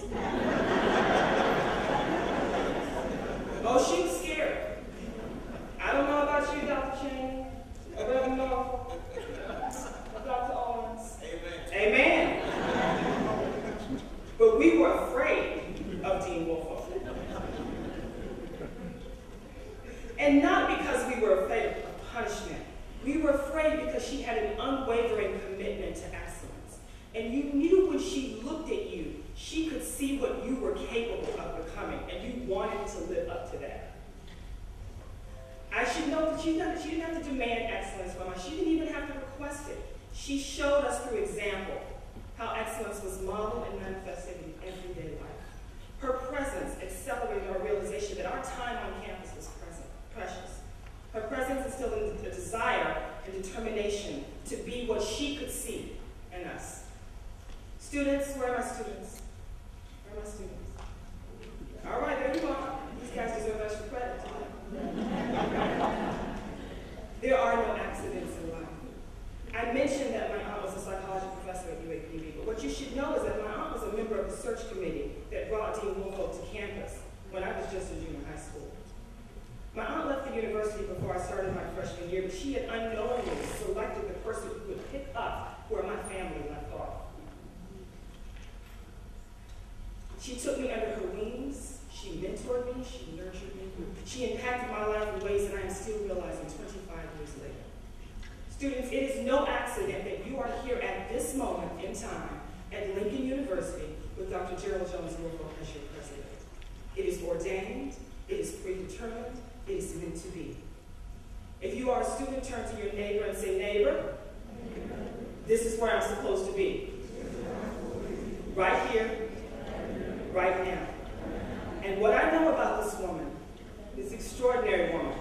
Oh, she was scary. I don't know about you, Dr. Cheney, or Reverend Norfolk, or Dr. Owens. Amen. Amen. But we were afraid of Dean Woolfolk. And not because we were afraid of punishment. We were afraid because she had an unwavering commitment to excellence. And you knew when she looked at you, she could see what you were capable of becoming, and you wanted to live up to that. I should note that she didn't have to demand excellence from us. She didn't even have to request it. She showed us through example how excellence was modeled and manifested in everyday life. Her presence accelerated our realization that our time on campus was precious. Her presence instilled a desire and determination to be what she could see in us. Students, where are my students? Where are my students? All right, there you are. These guys deserve extra credit. There are no accidents in life. I mentioned that my aunt was a psychology professor at UAPB, but what you should know is that my aunt was a member of the search committee that brought Dean Woolfolk to campus when I was just a junior high school. My aunt left the university before I started my freshman year, but she had unknowingly selected the person who would pick up where my family left off. She took me under her wings, she mentored me, she nurtured me, she impacted my life in ways that I am still realizing 25 years later. Students, it is no accident that you are here at this moment in time at Lincoln University with the Dr. Jerald Jones Woolfolk as your president. It is ordained, it is predetermined, it is meant to be. If you are a student, turn to your neighbor and say, neighbor, this is where I'm supposed to be. Right here, right now. And what I know about this woman, this extraordinary woman,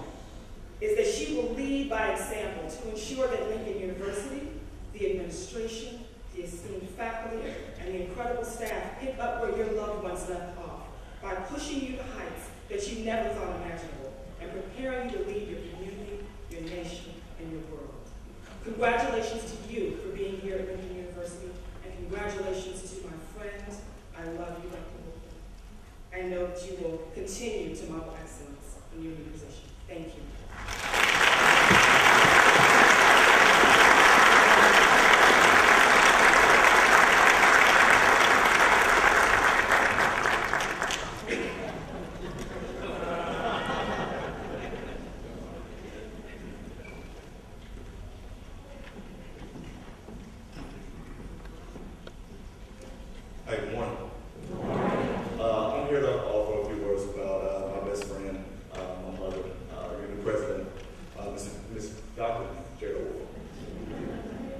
is that she will lead by example to ensure that Lincoln University, the administration, the esteemed faculty, and the incredible staff pick up where your loved ones left off by pushing you to heights that you never thought imaginable and preparing you to lead your community, your nation, and your world. Congratulations to you for being here at Lincoln University, and congratulations to my friends. I love you, Dr. Woolfolk. I know that you will continue to model excellence in your new position. Thank you. Hey, good morning. I'm here to offer a few words about my best friend, my mother, your new president, Ms. Dr. Jerald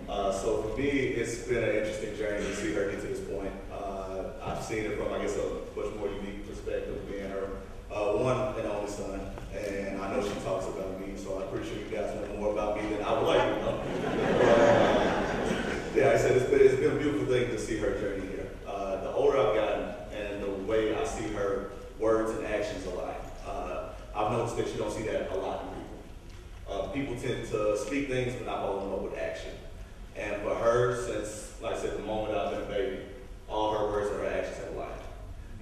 Woolfolk. So for me, it's been an interesting journey to see her get to this point. I've seen it from, I guess, a much more unique perspective, being her one and only son. And I know she talks about me, so I appreciate you guys know more about me than I would like to know. Yeah, I said it's been a beautiful thing to see her journey here. The older I've gotten and the way I see her words and actions align, I've noticed that you don't see that a lot in people. People tend to speak things but not follow them up with action. And for her, since, like I said, the moment I've been a baby, all her words and her actions have aligned.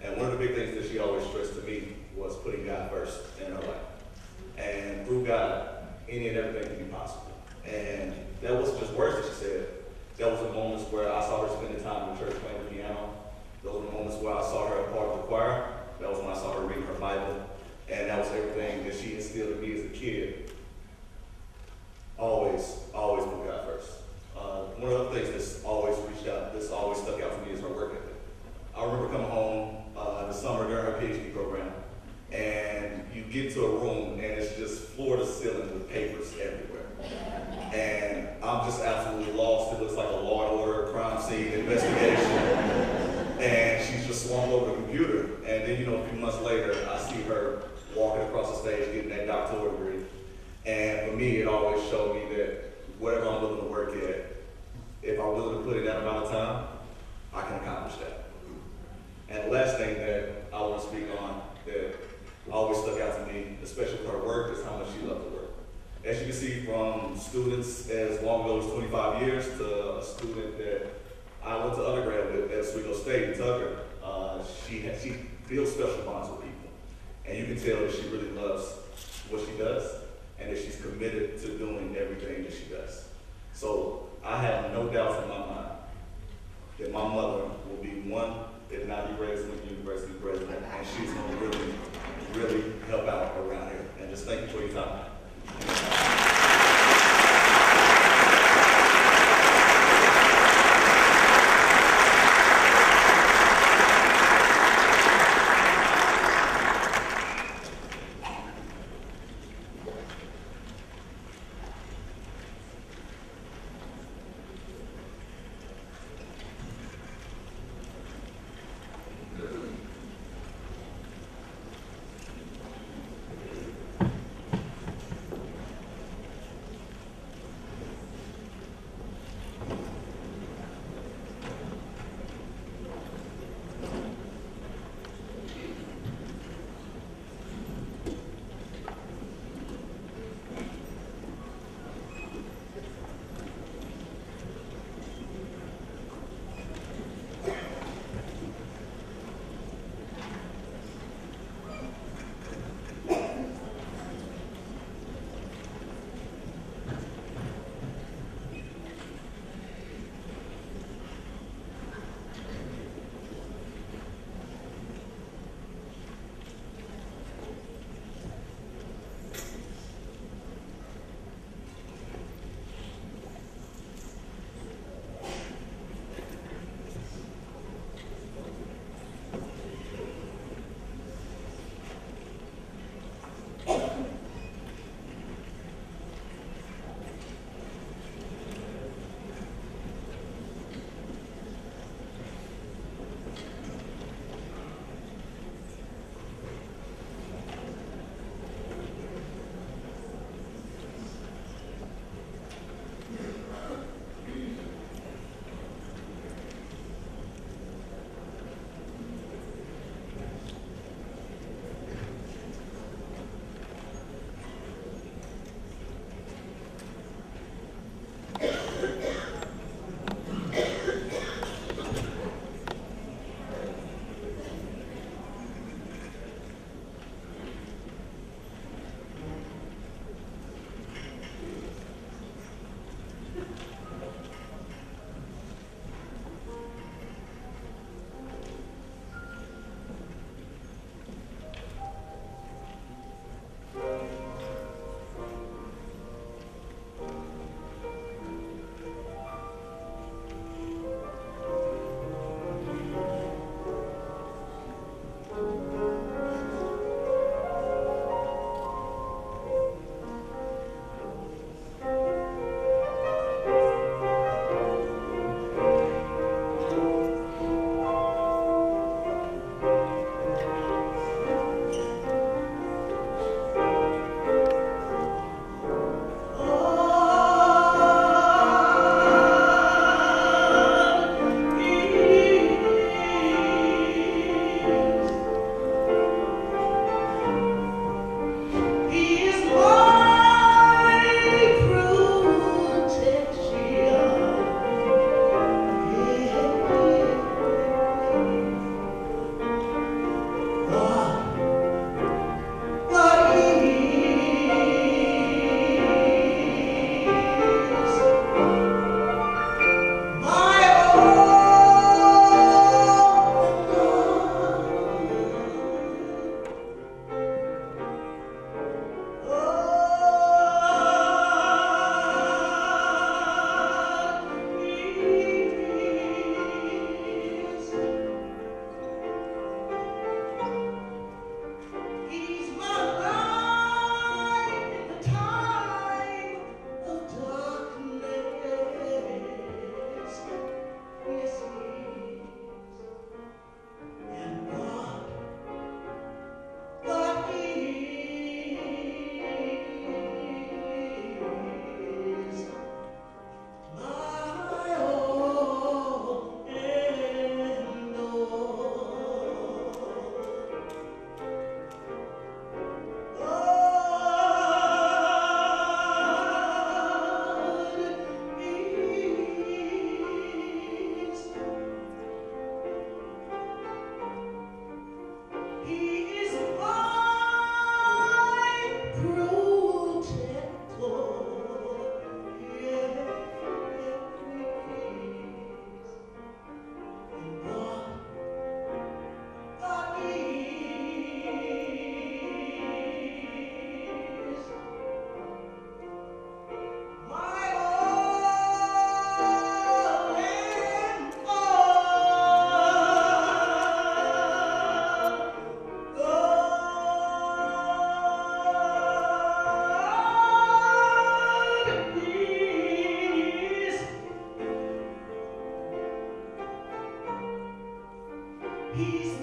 And one of the big things that she always stressed to me was putting God first in her life. And through God, any and everything can be possible. And that wasn't just words that she said. That was the moments where I saw her spending time in church playing the piano. Those were the moments where I saw her a part of the choir. That was when I saw her reading her Bible. And that was everything that she instilled in me as a kid. Always put God first. One of the other things that's always reached out, that's always stuck out to me is her work ethic. I remember coming home in the summer during her PhD program, and you get to a room and it's just floor to ceiling with papers everywhere. And I'm just absolutely lost. It looks like a Law and Order crime scene investigation. And she's just swamped over the computer. And then, a few months later, I see her walking across the stage getting that doctoral degree. And for me, it always showed me that whatever I'm willing to work at, if I'm willing to put in that amount of time, I can accomplish that. And the last thing that I want to speak on that always stuck out to me, especially with her work, is how much she loved to work. As you can see from students as long ago as 25 years to a student that I went to undergrad with at Oswego State in Tucker, she builds special bonds with people. And you can tell that she really loves what she does and that she's committed to doing everything that she does. So I have no doubts in my mind that my mother will be one, if not the greatest University president, and she's going to really, really help out around here. And just thank you for your time. With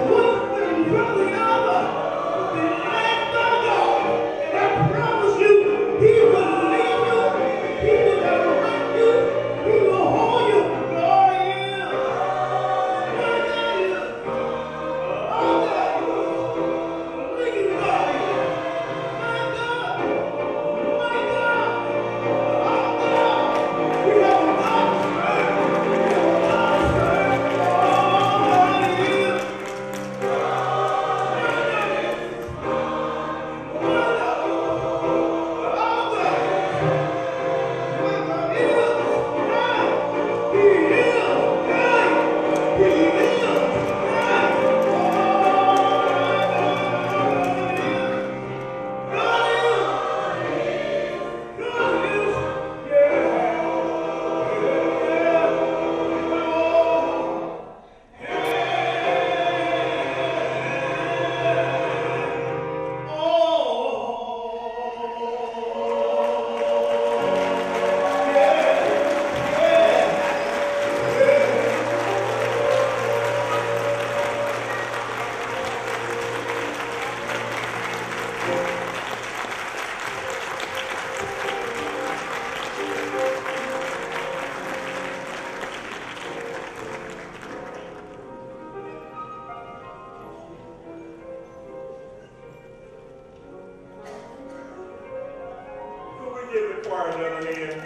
one thing for the other. choir another hand.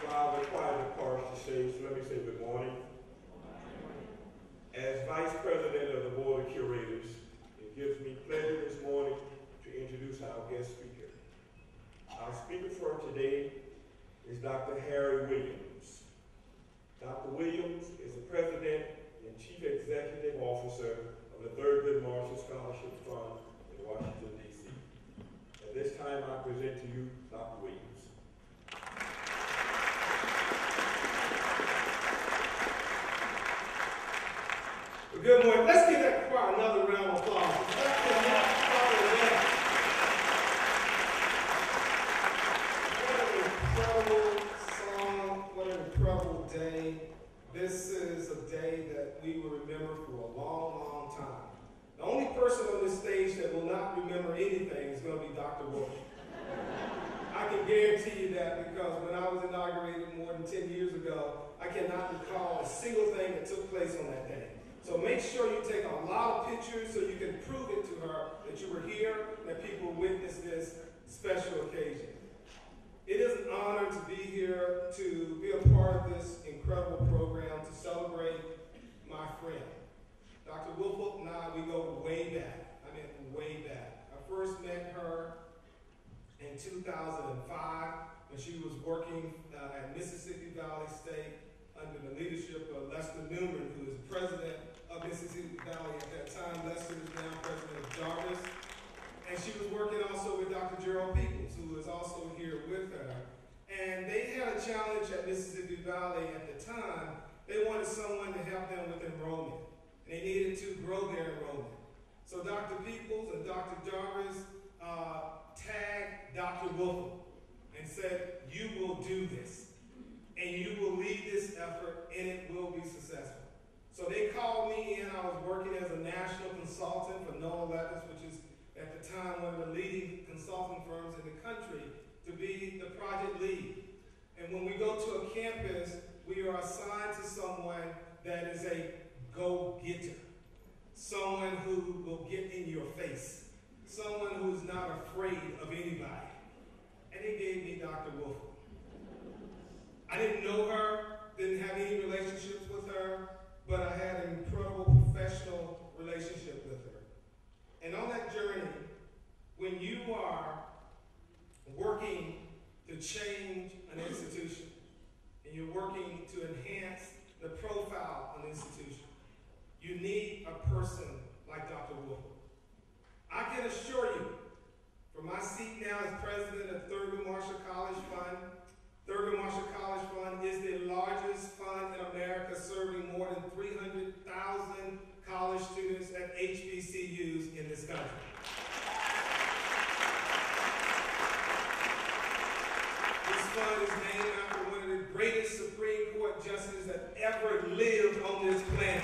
While the choir departs the stage, let me say good morning. As Vice President of the Board of Curators, it gives me pleasure this morning to introduce our guest speaker. Our speaker for today is Dr. Harry Williams. Dr. Williams is the President and Chief Executive Officer of the Thurgood Marshall Scholarship Fund in Washington, D.C. At this time, I present to you Dr. Williams. Good morning. Let's give that choir another round of applause. What an incredible song. What an incredible day. This is a day that we will remember for a long, long time. The only person on this stage that will not remember anything is going to be Dr. Woolfolk. I can guarantee you that because when I was inaugurated more than 10 years ago, I cannot recall a single thing that took place on that day. So make sure you take a lot of pictures so you can prove it to her that you were here and that people witnessed this special occasion. It is an honor to be here, to be a part of this incredible program, to celebrate my friend. Dr. Woolfolk and I, we go way back. I mean, way back. I first met her in 2005 when she was working at Mississippi Valley State under the leadership of Lester Newman, who is president of Mississippi Valley at that time. Lester is now president of Jarvis. And she was working also with Dr. Jerald Peoples, who is also here with her. And they had a challenge at Mississippi Valley at the time. They wanted someone to help them with enrollment. They needed to grow their enrollment. So Dr. Peoples and Dr. Jarvis tagged Dr. Woolfolk and said, "You will do this, and you will lead this effort, and it will be successful." So they called me in. I was working as a national consultant for Noah Levis, which is at the time one of the leading consulting firms in the country, to be the project lead. And when we go to a campus, we are assigned to someone that is a go-getter, someone who will get in your face, someone who is not afraid of anybody. And they gave me Dr. Woolfolk. I didn't know her, didn't have any relationships with her, but I had an incredible professional relationship with her. And on that journey, when you are working to change an institution, and you're working to enhance the profile of an institution, you need a person like Dr. Woolfolk. I can assure you, from my seat now as president of Thurgood Marshall College Fund, Thurgood Marshall College Fund is the largest fund in America, serving more than 300,000 college students at HBCUs in this country. This fund is named after one of the greatest Supreme Court justices that ever lived on this planet.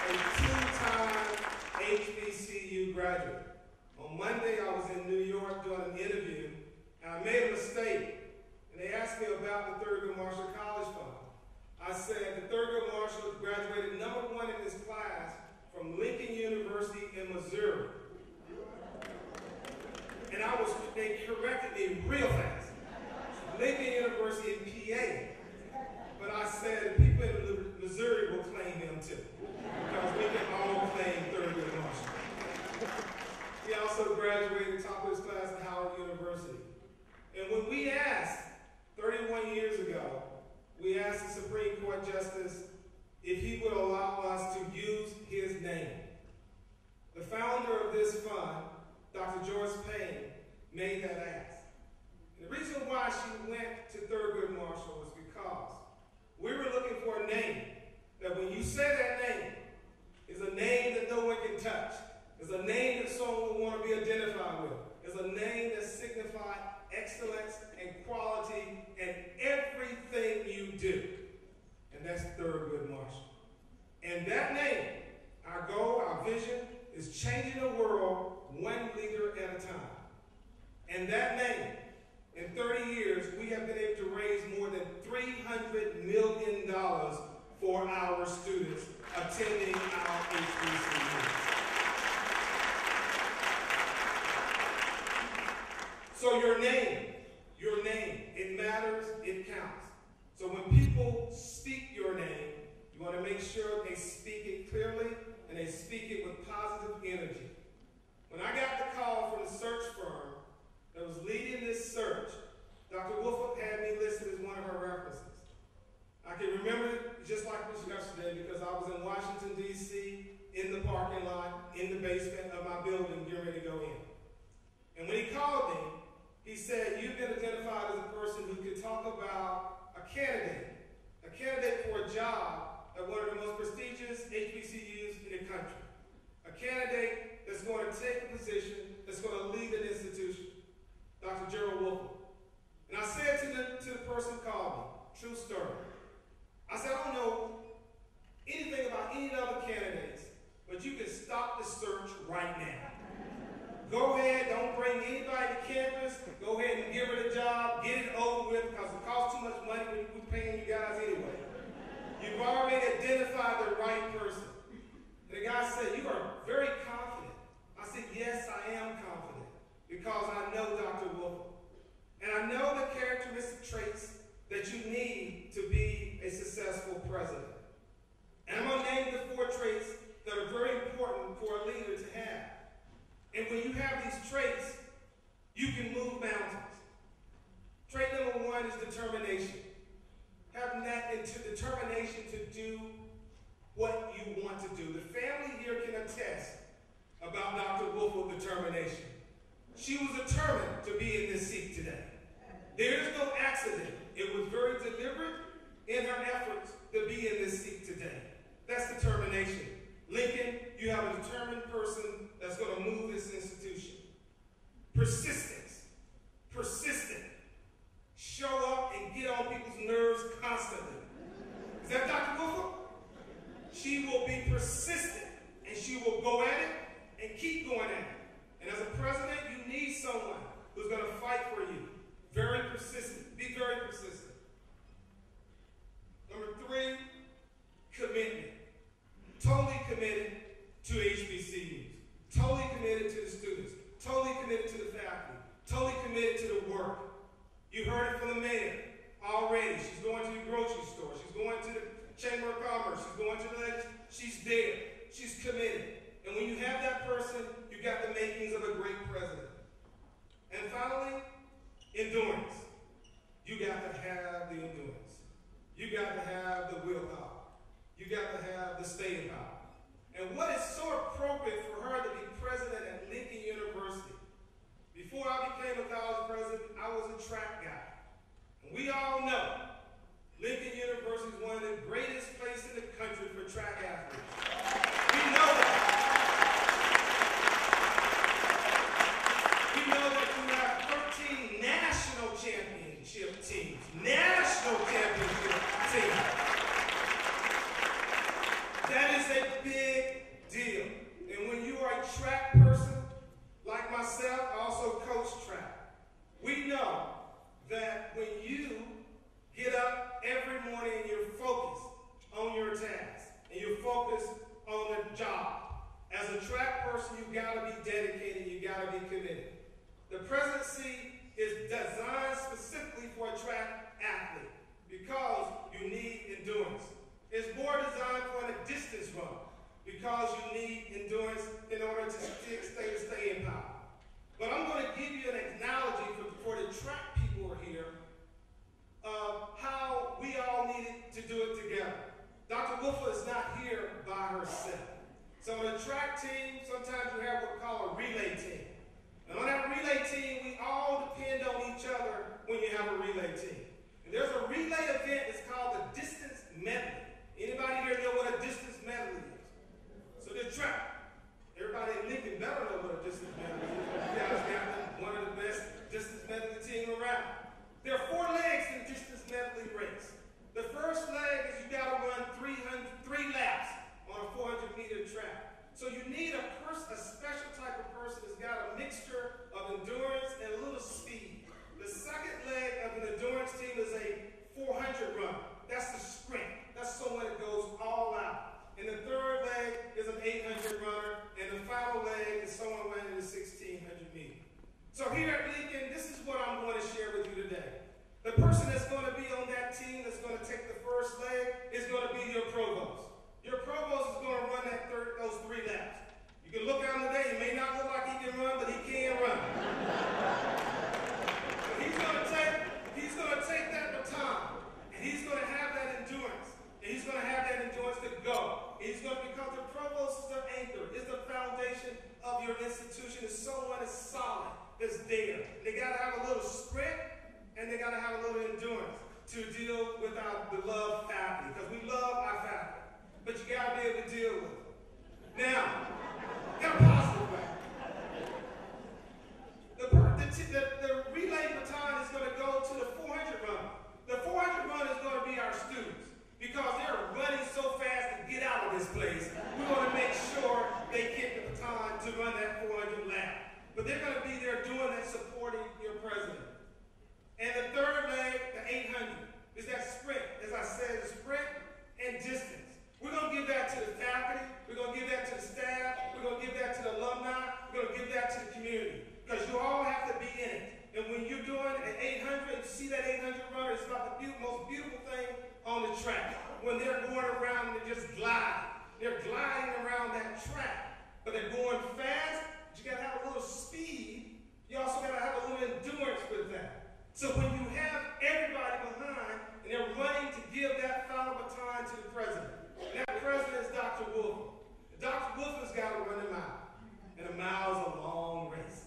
A two-time HBCU graduate. On Monday, I was in New York doing an interview, and I made a mistake. And they asked me about the Thurgood Marshall College Fund. I said the Thurgood Marshall graduated #1 in his class from Lincoln University in Missouri. And they corrected me real fast. Lincoln University in PA. But I said people in Missouri will claim him too, because we can all claim Thurgood Marshall. He also graduated top of his class at Howard University. And when we asked, 31 years ago, we asked the Supreme Court Justice if he would allow us to use his name. The founder of this fund, Dr. Joyce Payne, made that ask. And the reason why she went to Thurgood Marshall was because we were looking for a name that when you say that name, is a name that no one can touch. It's a name that someone will want to be identified with. It's a name that signifies excellence and quality in everything you do. And that's Thurgood Marshall. And that name, our goal, our vision, is changing the world one leader at a time. And that name, in 30 years, we have been able to raise more than $300 million for our students attending our HBCUs. So your name, it matters, it counts. So when people speak your name, you want to make sure they speak it clearly and they speak it with positive energy. When I got the call from the search firm that was leading this search, Dr. Woolfolk had me listed as one of her references. I can remember it just like it was yesterday because I was in Washington, D.C., in the parking lot, in the basement of my building, getting ready to go in. And when he called me, he said, you've been identified as a person who could talk about a candidate for a job at one of the most prestigious HBCUs in the country. A candidate that's going to take a position, that's going to lead an institution. Dr. Jerald Woolfolk. And I said to the person who called me, true story, I said, I don't know anything about any other candidates, but you can stop the search right now. Go ahead, don't bring anybody to campus. Go ahead and give her the job, get it over with, because it costs too much money when we're paying you guys anyway. You've already identified the right person. And the guy said, you are very confident. I said, yes, I am confident, because I know Dr. Woolfolk. And I know the characteristic traits that you need to be a successful president. And I'm going to name the 4 traits that are very important for a leader to have. And when you have these traits, you can move mountains. Trait number 1 is determination. Having that determination to do what you want to do. The family here can attest about Dr. Woolfolk's determination. She was determined to be in this seat today. There is no accident. It was very deliberate in her efforts to be in this seat today. That's determination. Lincoln, you have a determined person that's going to move this institution. Persistence. Persistent. Show up and get on people's nerves constantly. Is that Dr. Woolfolk? She will be persistent and she will go at it and keep going at it. And as a president, you need someone who's going to fight for you. Very persistent. Be very persistent. Number 3, commitment. Totally committed to HBCUs. Totally committed to the students. Totally committed to the faculty. Totally committed to the work. You heard it from the mayor already. She's going to the grocery store. She's going to the Chamber of Commerce. She's going to the legislature. She's there. She's committed. And when you have that person, you got the makings of a great president. And finally, endurance. You got to have the endurance. You got to have the willpower. You got to have the staying power. And what is so appropriate for her to be president at Lincoln University? Before I became a college president, I was a track guy. And we all know Lincoln University is one of the greatest places in the country for track athletes. We know that. We know that you have 13 national championship teams. National championship teams. That is a big deal. And when you are a track person, like myself, I also coach track. We know that when you get up every morning and you're focused on your task and you're focused on the job, as a track person, you got to be dedicated, you got to be committed. The presidency is designed specifically for a track athlete because you need endurance. It's more designed for a distance run because you need endurance in order to stay in power. But I'm going to give you an analogy for the track people who are here of how we all needed to do it together. Dr. Woolfolk is not here by herself. So on a track team, sometimes you have what we call a relay team. And on that relay team, we all depend on each other when you have a relay team. And there's a relay event, it's called the distance medley. Anybody here know what a distance medley is? So the track. Everybody in Lincoln better know what a distance medley is. You guys got one of the best distance medley team around. There are 4 legs in the distance medley race. The first leg is you got to run 3 laps on a 400-meter track. So you need a special type of person that's got a mixture of endurance and a little speed. The second leg of an endurance team is a 400 run. That's the sprint. That's someone that goes person that's going to be on that team that's going to take the first leg is going to be your provost. Your provost is going to run those 3 laps. You can look out today, he may not look like he can run, but he can run. But he's going to take that baton, and he's going to have that endurance. And he's going to have that endurance to go. He's going to become the provost, is the anchor, is the foundation of your institution. Is someone that's solid, that's there. They got to have a little sprint, and they got to have a little endurance to deal with our beloved faculty, because we love our faculty. But you got to be able to deal with it. Now, in a positive way. The relay baton is going to go to the 400 run. The 400 run is going to be our students, because they're running so fast to get out of this place. We want to make sure they get the baton to run that 400 lap. But they're going to be there doing that, supporting your president. And the third leg, the 800, is that sprint. As I said, the sprint and distance. We're going to give that to the faculty. We're going to give that to the staff. We're going to give that to the alumni. We're going to give that to the community. Because you all have to be in it. And when you're doing an 800, you see that 800 runner, it's about the most beautiful thing on the track. When they're going around and they're just gliding. They're gliding around that track. But they're going fast, but you got to have a little speed. You also got to have a little endurance with that. So when you have everybody behind and they're running to give that final baton to the president, and that president is Dr. Woolfolk. Dr. Woolfolk's got to run a mile. And a mile is a long race.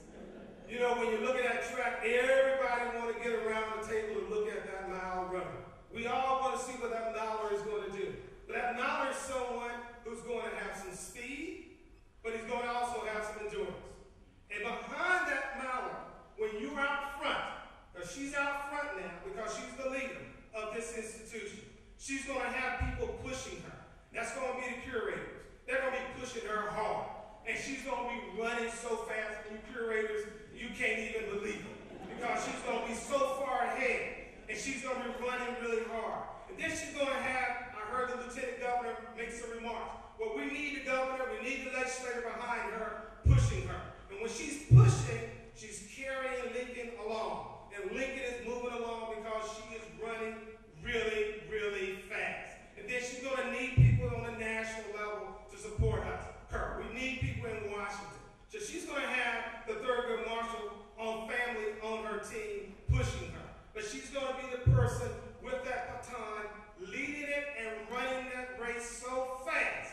You know, when you look at that track, everybody want to get around the table and look at that mile runner. We all want to see what that miler is going to do. But that miler is someone who's going to have some speed, but he's going to also have some endurance. And behind that miler, when you're out front, because she's out front now, because she's the leader of this institution, she's going to have people pushing her. That's going to be the curators. They're going to be pushing her hard. And she's going to be running so fast, and you curators, you can't even believe it. Because she's going to be so far ahead. And she's going to be running really hard. And then she's going to have, I heard the lieutenant governor make some remarks. Well, we need the governor, we need the legislator behind her, pushing her. And when she's pushing, she's carrying Lincoln along. And Lincoln is moving along because she is running really, really fast. And then she's going to need people on the national level to support her. We need people in Washington. So she's going to have the Thurgood Marshall on family on her team pushing her. But she's going to be the person with that baton leading it and running that race so fast.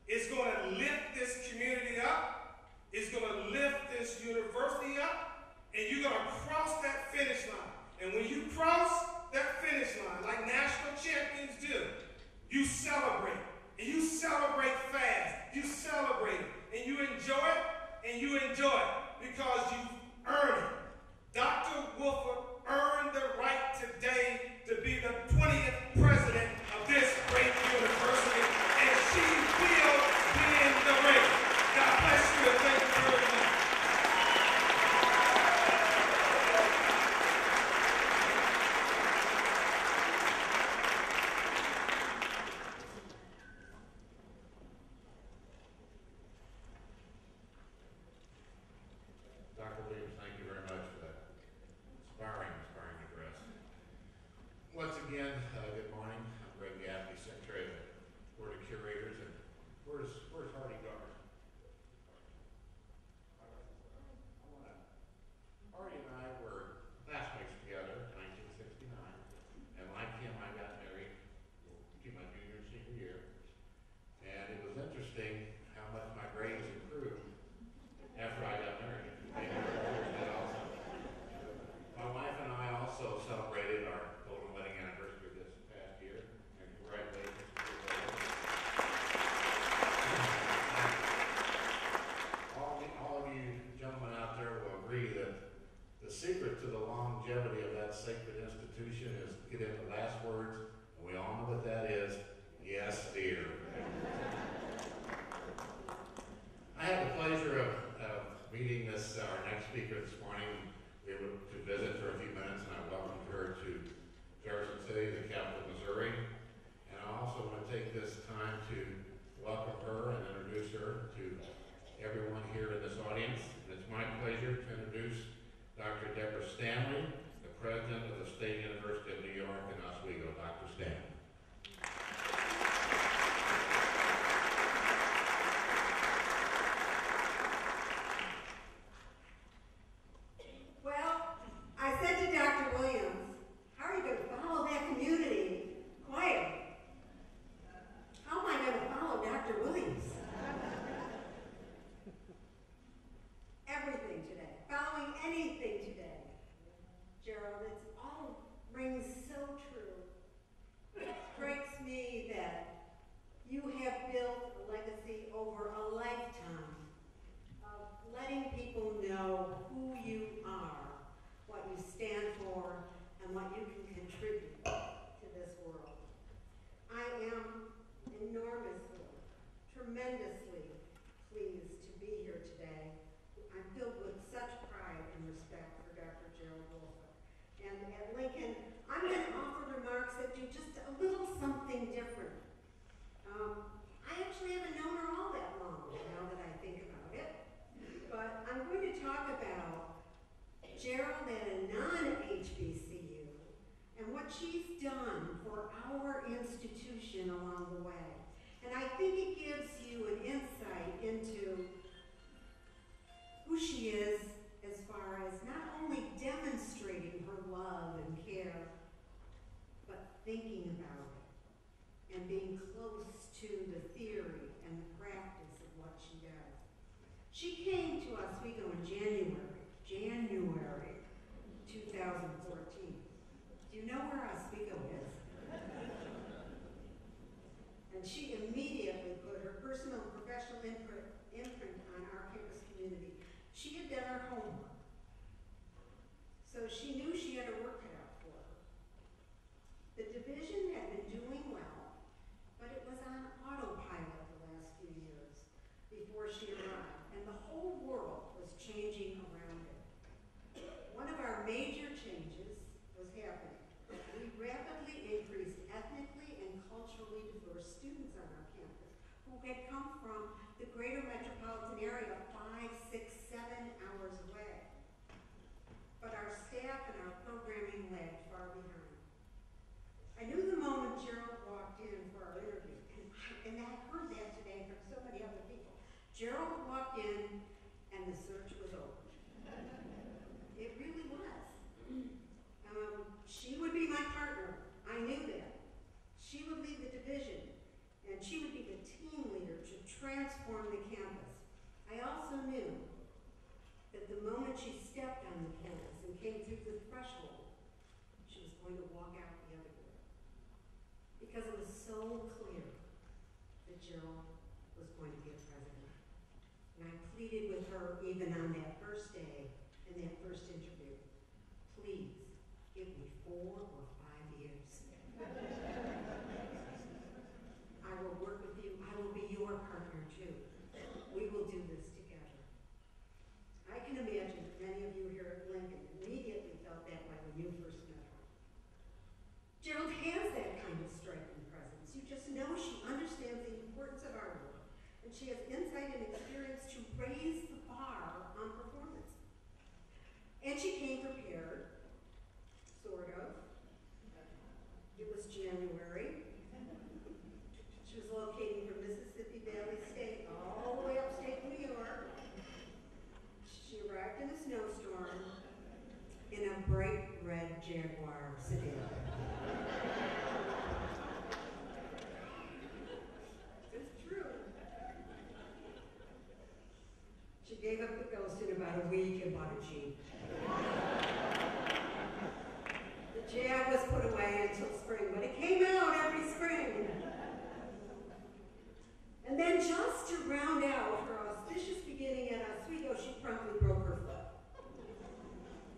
It's going to lift this community up. It's going to lift this university up. And you're going to cross that finish line. And when you cross that finish line, like national champions do, you celebrate. And you celebrate fast. You celebrate it. And you enjoy it. And you enjoy it because you've earned it. Dr. Woolfolk earned the right today to be the 20th president of this great university. And she will be in the race. God bless you and thank you very much. Dr. Williams, thank you very much for that inspiring address. Once again, good morning. I'm Greg Gaffney, Secretary of the Board of Curators. And where's Hardy Garner? Hardy and I were classmates together in 1969. And like him, I got married to my junior and senior year. And it was interesting how much my grades improved after I got married. My wife and I also celebrated our golden wedding anniversary this past year, and congratulations to all of you gentlemen out there will agree that the secret to the longevity of that sacred institution is to get in the last words, and we all know what that is. Yes, dear. I had the pleasure of meeting our next speaker this morning. We were to visit for a few minutes, and I welcomed her to Jefferson City, the capital of Missouri. And I also want to take this time to welcome her and introduce her to everyone here in this audience. And it's my pleasure to introduce Dr. Deborah Stanley, the President of the State University of New York in Oswego, Dr. Stan. Well, I said to Dr. Williams, how are you going to follow that community? Quiet. How am I going to follow Dr. Williams? Everything today, following anything today. Jerald, it's all rings so true. It strikes me that you have built a legacy over a lifetime of letting people know who you are, what you stand for, and what you can contribute to this world. I am enormously, tremendously pleased to be here today. I'm filled with such pride and respect for Dr. Jerald Woolfolk. And at Lincoln, I'm going to offer remarks that do just a little something different. I actually haven't known her all that long, now that I think about it. But I'm going to talk about Jerald at a non-HBCU and what she's done for our institution along the way. And I think it gives you an insight into who she is as far as not only demonstrating her love and care, but thinking about it and being close to the theory and the practice of what she does. She came to Oswego in January 2014. Do you know where Oswego is? And she immediately put her personal and professional imprint on our campus community. She had done her homework, so she knew she had her work cut out for her. The division had been doing well, but it was on autopilot the last few years before she arrived, and the whole world was changing around it. One of our major changes was happening. We rapidly increased ethnically and culturally diverse students on our campus who had come from the greater metropolitan area 5, 6, 7 hours away. But our staff and our programming lagged far behind. I knew the moment Jerald walked in for our interview, and I heard that today from so many other people. Jerald walked in and the search was over. It really was. She would be my partner. I knew that. She would lead the division, and she would be the team leader to transform the campus. I also knew that the moment she stepped on the campus and came through the threshold, she was going to walk out the other door. Because it was so clear that Jerald was going to be a president. And I pleaded with her even on that first day, in that first interview, please give me 4 or 5 years. I will work with you. I will be your partner too. We will do this together. I can imagine that many of you here at Lincoln immediately felt that way when you first met her. Jerald has that kind of striking presence. You just know she understands the importance of our work, and she has insight and experience to raise the bar on performance. And she came prepared, sort of. It was January. She was locating from Mississippi Valley State all the way upstate New York. She arrived in a snowstorm in a bright red Jaguar sedan. It's true. She gave up the ghost in about a week and bought a Jeep. The Jag was put away until spring, but it came out every spring. And then just to round out her auspicious beginning at Oswego, she promptly broke her foot.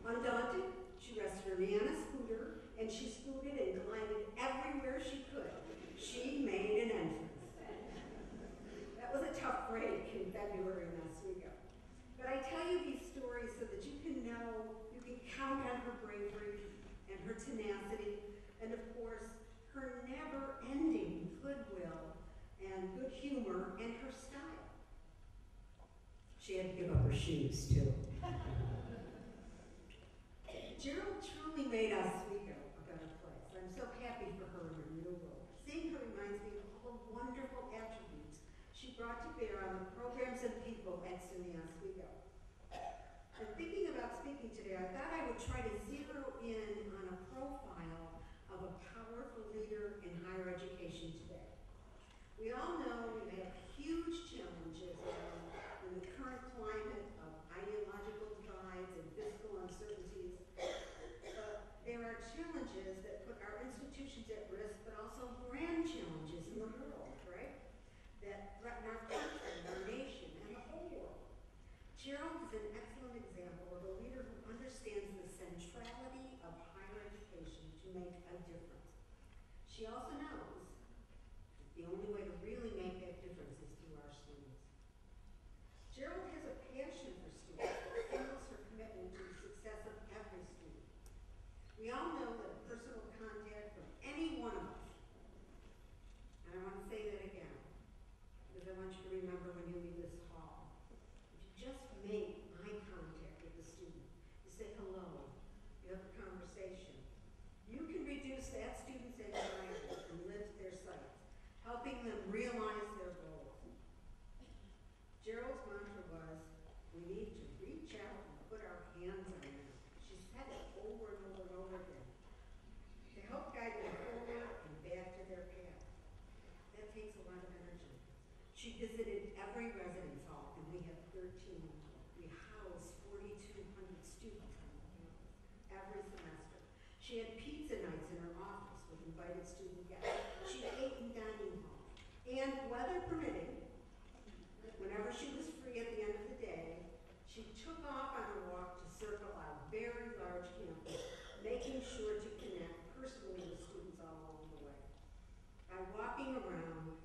Undaunted, she rested her knee on a scooter, and she scooted and glided everywhere she could. She made an entrance. That was a tough break in February in Oswego. But I tell you these stories so that you can know, you can count on her bravery and her tenacity, and of course, her never-ending goodwill and good humor and her style. She had to give up her shoes, too. Jerald truly made Oswego a better place. I'm so happy for her in her new role. Seeing her reminds me of all the wonderful attributes she brought to bear on the programs and people at SUNY Oswego. And thinking about speaking today, I thought I would try to zero in on a profile of a powerful leader in higher education today. We all know we have huge challenges in the current climate of ideological divides and fiscal uncertainties. But there are challenges that put our institutions at risk, but also grand challenges in the world, right? That threaten our country, our nation, and the whole world. Jerald is an excellent example of a leader who understands the centrality of higher education to make a difference. She also knows the only way to really make that difference is through our students. Jerald has a passion for students that fuels her commitment to the success of every student. We all know that personal contact from any one of us, and I want to say that again, because I want you to remember when you leave this hall, if you just make eye contact with the student, you say hello, you have a conversation, you can reduce that student's anxiety and lift their sights, helping them realize their goals. Jerald's mantra was, we need to reach out and put our hands on them. She said it over and over and over again, to help guide them forward and back to their path. That takes a lot of energy. She visited every residence hall, and we have 13. We house 4,200 students on the campus every semester. She had pizza nights in her office with invited student guests. She ate in dining hall. And weather permitting, whenever she was free at the end of the day, she took off on a walk to circle our very large campus, making sure to connect personally with students all along the way. By walking around,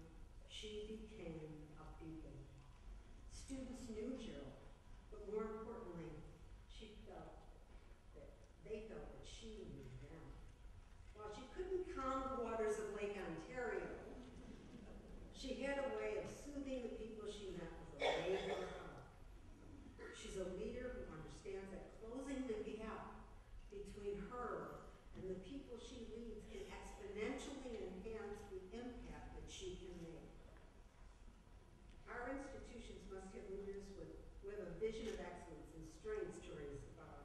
she became a beacon. Students knew Jerald, but more importantly, they felt that she knew them. While she couldn't calm the waters of Lake Ontario, she had a way of soothing the people she met with a wave of her heart. She's a leader who understands that closing the gap between her and the people she leads can exponentially enhance the impact that she can make. Our institutions must have leaders with a vision of excellence and strengths to raise the bar.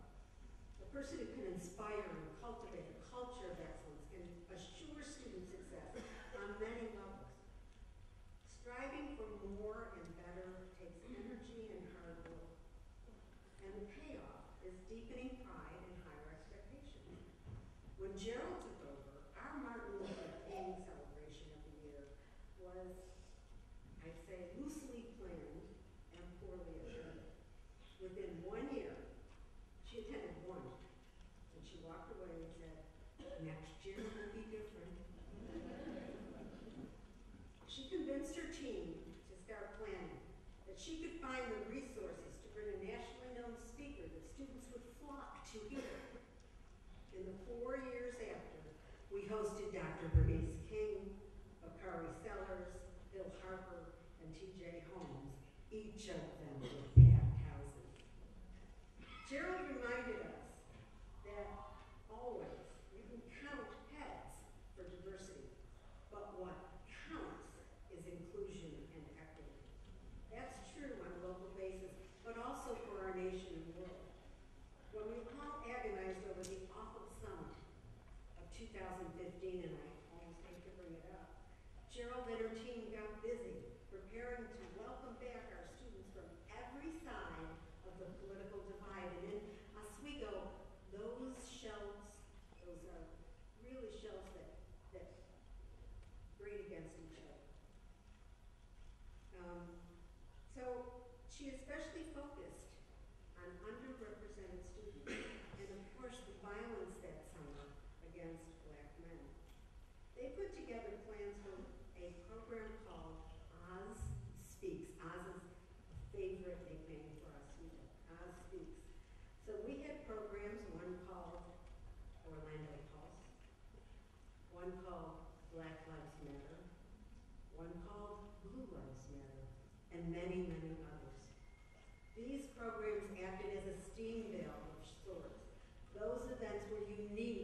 A person who can inspire and cultivate a culture of excellence can assure student success on many levels. Striving for more and better takes energy and hard work. And the payoff is deepening pride and higher expectations. When Jerald took over, our Martin Luther King celebration of the year was, I'd say, loosely planned and poorly attended. Within 1 year, she attended one, and she walked away and said, next year will be different. She convinced her team to start planning, that she could find the resources to bring a nationally known speaker that students would flock to hear. In the 4 years after, we hosted Dr. Bernice King, Bakari Sellers, Bill Harper, and T.J. Holmes, each of them with packed houses. Jerald reminded us that always you can count heads for diversity, but what counts is inclusion and equity. That's true on a local basis, but also for our nation and world. When we all agonized over the awful summer of 2015, and I almost hate to bring it up, Jerald and her team got busy preparing to welcome back our students from every side of the political divide. And in Oswego, those shelves, those are really shelves that grate against each other. So she especially focused on underrepresented students and, of course, the violence that summer against Black men. They put together plans for a program called Oz Speaks. Oz is a favorite nickname for us. Oz Speaks. So we had programs, one called Orlando Pulse, one called Black Lives Matter, one called Blue Lives Matter, and many, many others. These programs acted as a steam valve of sorts. Those events were unique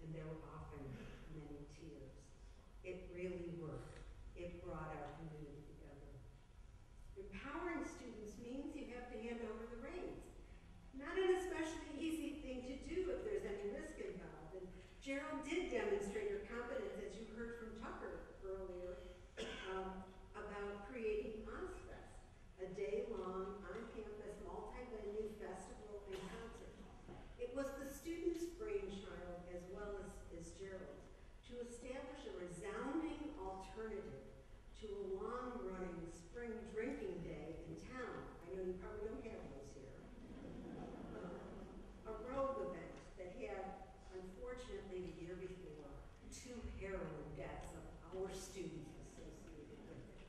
and there were often many tears. It really worked. It brought our community together. Empowering students means you have to hand over the reins. Not an especially easy thing to do if there's any risk involved. And Jerald did demonstrate her competence, as you heard from Tucker earlier, about creating OzFest, a day-long, on-campus, multi-venue festival and concert. It was the students' brainchild, as well as Jerald's, to establish a resounding alternative to a long-running spring drinking day in town. I know you probably don't have those here. A rogue event that had, unfortunately, the year before, 2 heroin deaths of our students associated with it.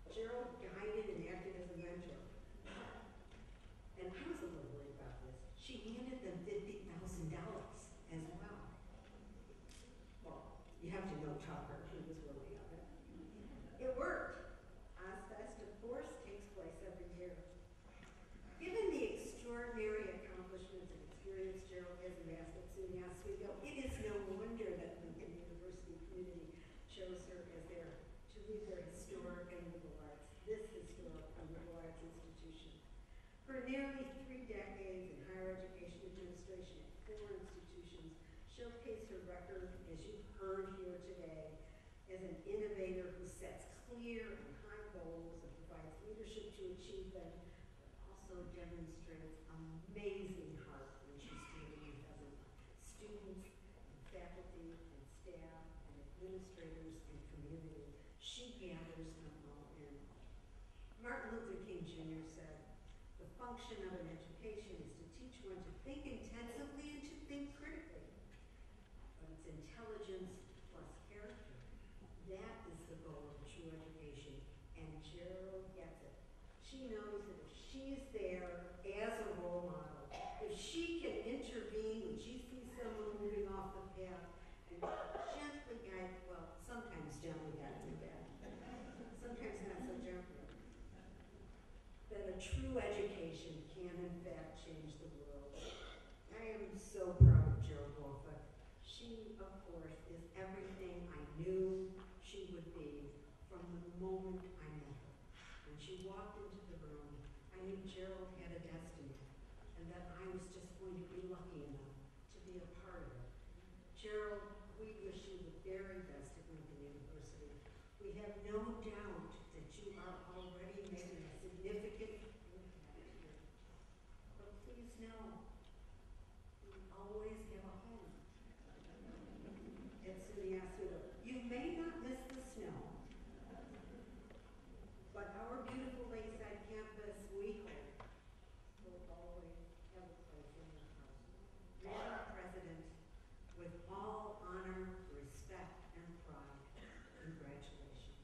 Jerald guided and acted as a mentor. And I was a little worried about this. She handed them $50,000 as well. Well, you have to know Tucker, he was worthy of it. It worked. OzFest, of course, takes place every year. Given the extraordinary accomplishments and experience Jerald has amassed at SUNY Oswego, it is no wonder that Lincoln University community chose her as to lead their historic and liberal arts, this historic and liberal arts institution. Her nearly 3 decades in higher education administration at 4 institutions showcase her record, as you've heard here today, as an innovator who sets clear and high goals and provides leadership to achieve them, but also demonstrates amazing heart when she's dealing with other students, and faculty, and staff, and administrators, and community. She gathers them all in. Martin Luther King Jr. said, "The function of an education is to teach one to think intensively and to think critically. But it's intelligence plus character. That is the goal of true education, and Jerald gets it. She knows that if she's there as a role model, if she can intervene when she sees someone moving off the path and gently guide, well, sometimes gently guide them back, sometimes not so gently, that a true education can in fact change the world." I am so proud of Jerald Woolfolk. She, of course, is everything I knew she would be from the moment I met her. When she walked into the room, I knew Jerald had a destiny, and that I was just going to be lucky enough to be a part of it. Jerald, we wish you the very best at Lincoln University. We have no doubt that you are already making a significant impact here. But please know, you always have a home at SUNY Oswego. You may not miss the snow, but our beautiful lakeside campus, we hope, will always have a place in your heart. Madam President, with all honor, respect, and pride, congratulations.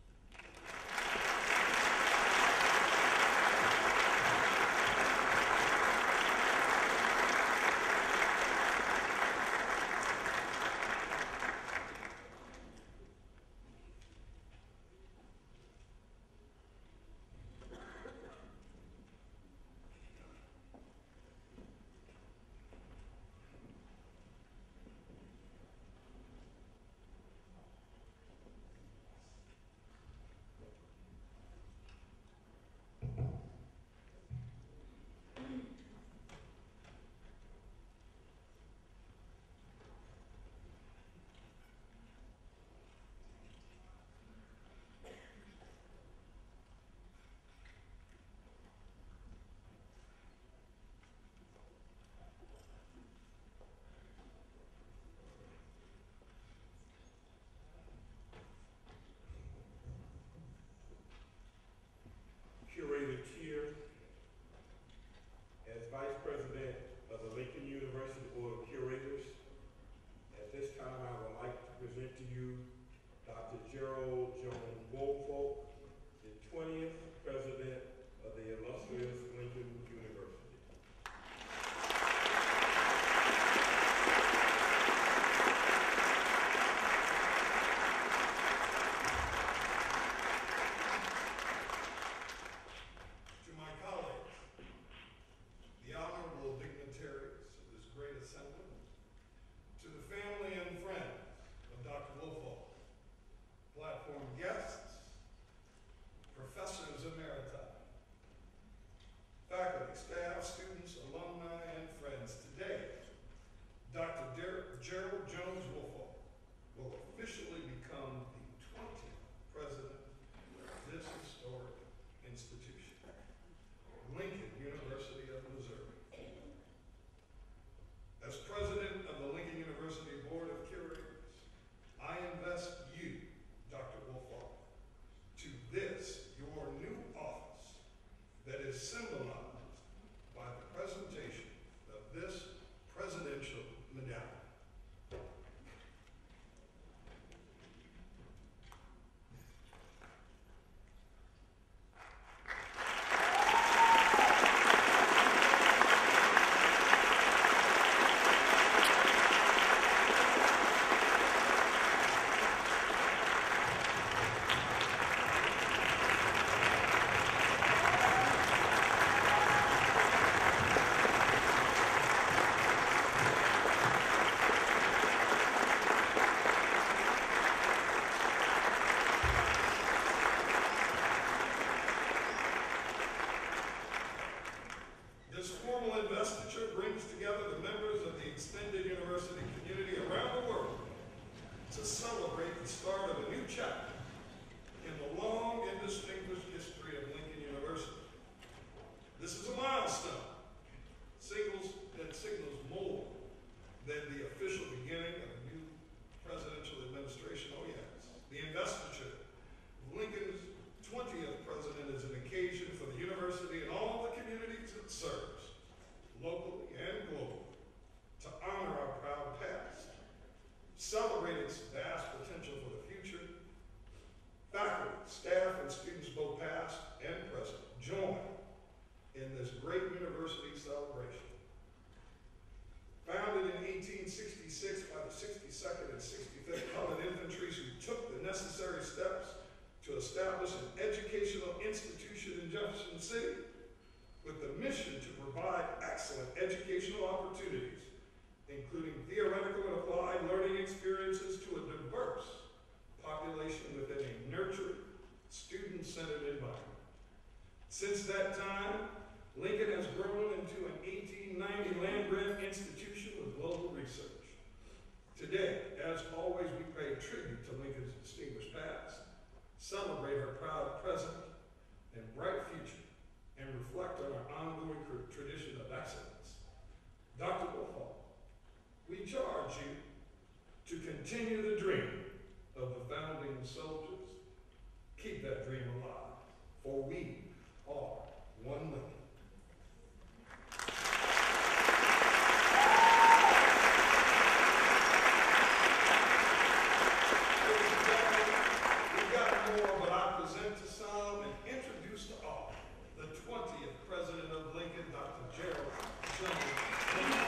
Curator Tier, as Vice President of the Lincoln University Board of Curators, at this time I would like to present to you Dr. Jerald Jones Woolfolk, the 20th President of the illustrious Lincoln University. To my colleagues, the honorable dignitaries of this great assembly, to the family and friends experiences to a diverse population within a nurturing, student-centered environment. Since that time, Lincoln has grown into an 1890 land-grant institution with global research. Today, as always, we pay tribute to Lincoln's distinguished past, celebrate her proud present and bright future, and reflect on our ongoing tradition of excellence. Dr. Woolfolk, we charge you to continue the dream of the founding soldiers. Keep that dream alive, for we are one Lincoln. We've got more, but I present to some and introduce to all the 20th President of Lincoln, Dr. Jerald Jones Woolfolk.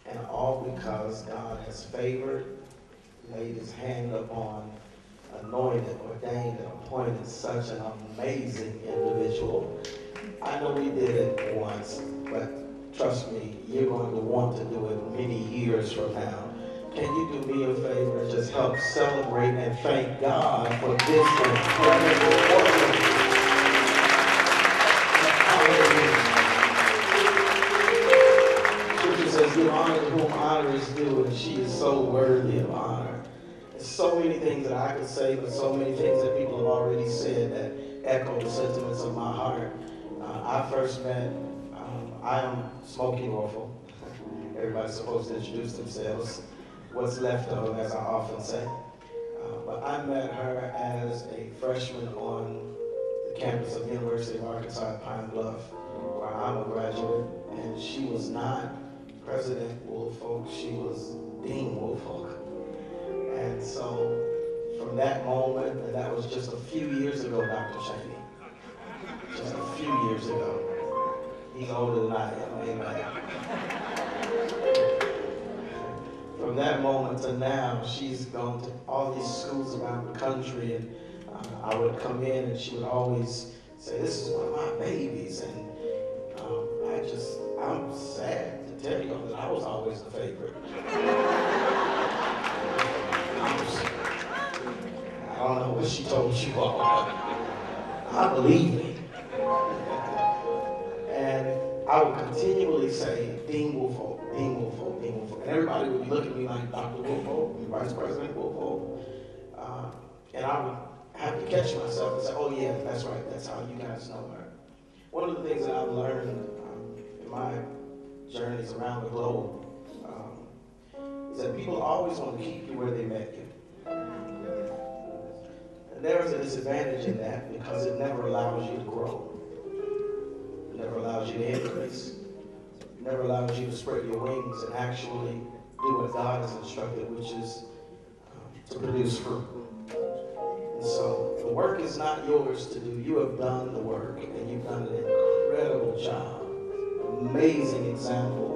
And all because God has favored, laid his hand upon, anointed, ordained, and appointed such an amazing individual. I know we did it once, but trust me, you're going to want to do it many years from now. Can you do me a favor and just help celebrate and thank God for this incredible woman? Scripture says, give honor to whom honor is due, and she is so worthy of honor. There's so many things that I could say, but so many things that people have already said that echo the sentiments of my heart. I first met, I am Smokey Woolfolk. Everybody's supposed to introduce themselves. What's left of them, as I often say. But I met her as a freshman on the campus of University of Arkansas at Pine Bluff, where I'm a graduate, and she was not President Woolfolk, she was Dean Woolfolk. And so from that moment, and that was just a few years ago, Dr. Cheney, just a few years ago. He's older than I am, amen. From that moment to now, she's gone to all these schools around the country, and I would come in and she would always say, this is one of my babies. And I'm sad to tell you that I was always the favorite. I don't know what she told you all, but I believe it. And I would continually say, Dean Woolfolk, Dean Woolfolk, Dean Woolfolk. And everybody would look at me like Dr. Woolfolk, Vice President Woolfolk. And I would have to catch myself and say, oh yeah, that's right, that's how you guys know her. One of the things that I've learned in my journeys around the globe is that people always want to keep you where they met you. And there's a disadvantage in that because it never allows you to grow. It never allows you to increase. It never allows you to spread your wings and actually do what God has instructed, which is to produce fruit. And so the work is not yours to do. You have done the work, and you've done an incredible job. Amazing example.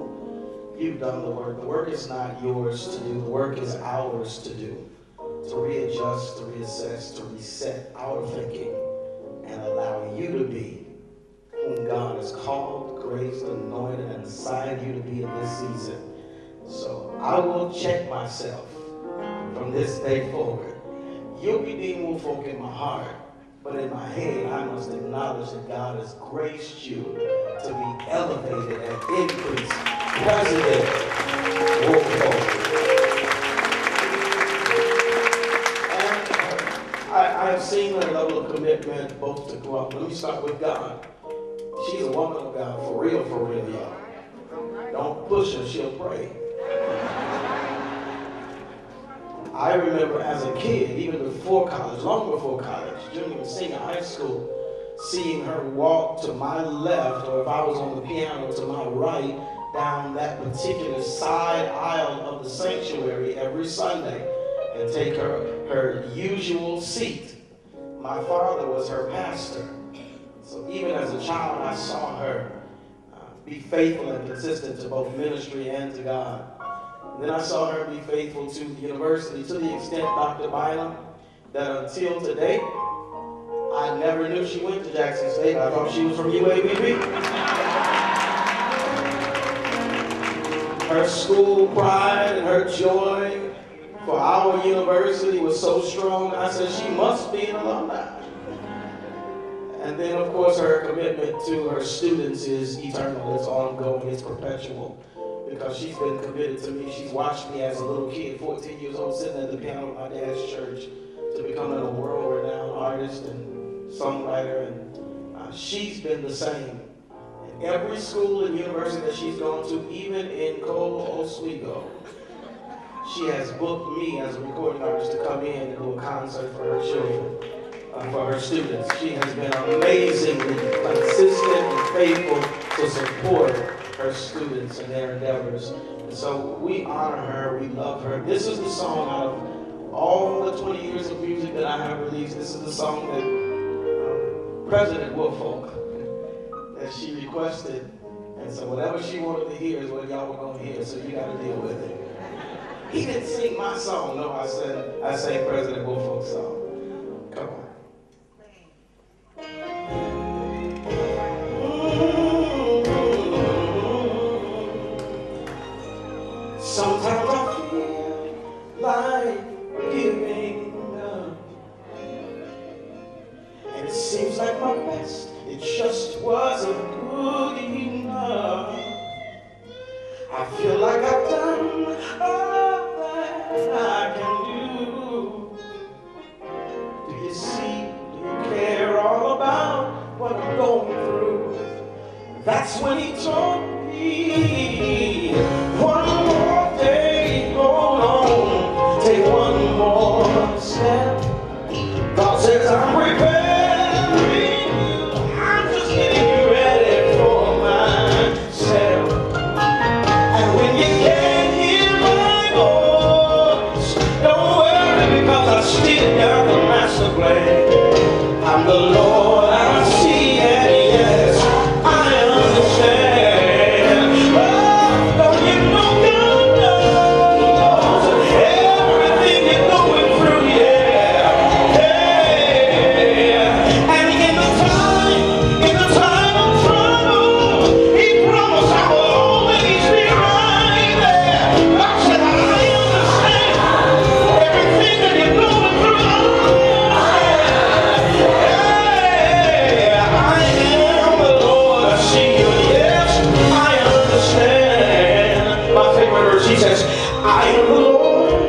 You've done the work. The work is not yours to do. The work is ours to do. To readjust, to reassess, to reset our thinking, and allow you to be whom God has called, graced, anointed, and assigned you to be in this season. So I will check myself from this day forward. You'll be Dean Woolfolk in my heart, but in my head, I must acknowledge that God has graced you to be elevated and increased. President Woolfolk. And I have seen her level of commitment both to grow up. Let me start with God. She's a woman of God, for real, y'all. Don't push her, she'll pray. I remember as a kid, even before college, long before college, junior and senior high school, seeing her walk to my left, or if I was on the piano, to my right, down that particular side aisle of the sanctuary every Sunday and take her usual seat. My father was her pastor. So even as a child, I saw her be faithful and consistent to both ministry and to God. Then I saw her be faithful to the university to the extent, Dr. Bynum, that until today, I never knew she went to Jackson State. I thought she was from UABB. Her school pride and her joy for our university was so strong, I said she must be an alumni. And then, of course, her commitment to her students is eternal, it's ongoing, it's perpetual. Because she's been committed to me. She's watched me as a little kid, 14 years old, sitting at the piano at my dad's church, to becoming a world-renowned artist and songwriter. And she's been the same. In every school and university that she's gone to, even in Cole Oswego, she has booked me as a recording artist to come in and do a concert for her children, for her students. She has been amazingly consistent and faithful to support her students and their endeavors. And so we honor her, we love her. This is the song out of all the 20 years of music that I have released. This is the song that President Woolfolk, that she requested. And so whatever she wanted to hear is what y'all were going to hear, so you got to deal with it. He didn't sing my song. No, I sang President Woolfolk's song. Come on. Sometimes I feel like giving up, and it seems like my best, it just wasn't good enough. I feel like I've done all that I can do. Do you see, do you care all about what I'm going through? That's when he told me, one more day, hold on, take one more step. God says I'm preparing you, I'm just getting you ready for myself. And when you can't hear my voice, don't worry, because I still got the master plan. I'm the Lord, I see, and yes, I understand. Oh, don't you know God knows everything you're going through, yeah. Hey, and in the time of trouble, He promised I will always be right there. God said, I understand everything that you're going through. He says, I am the Lord.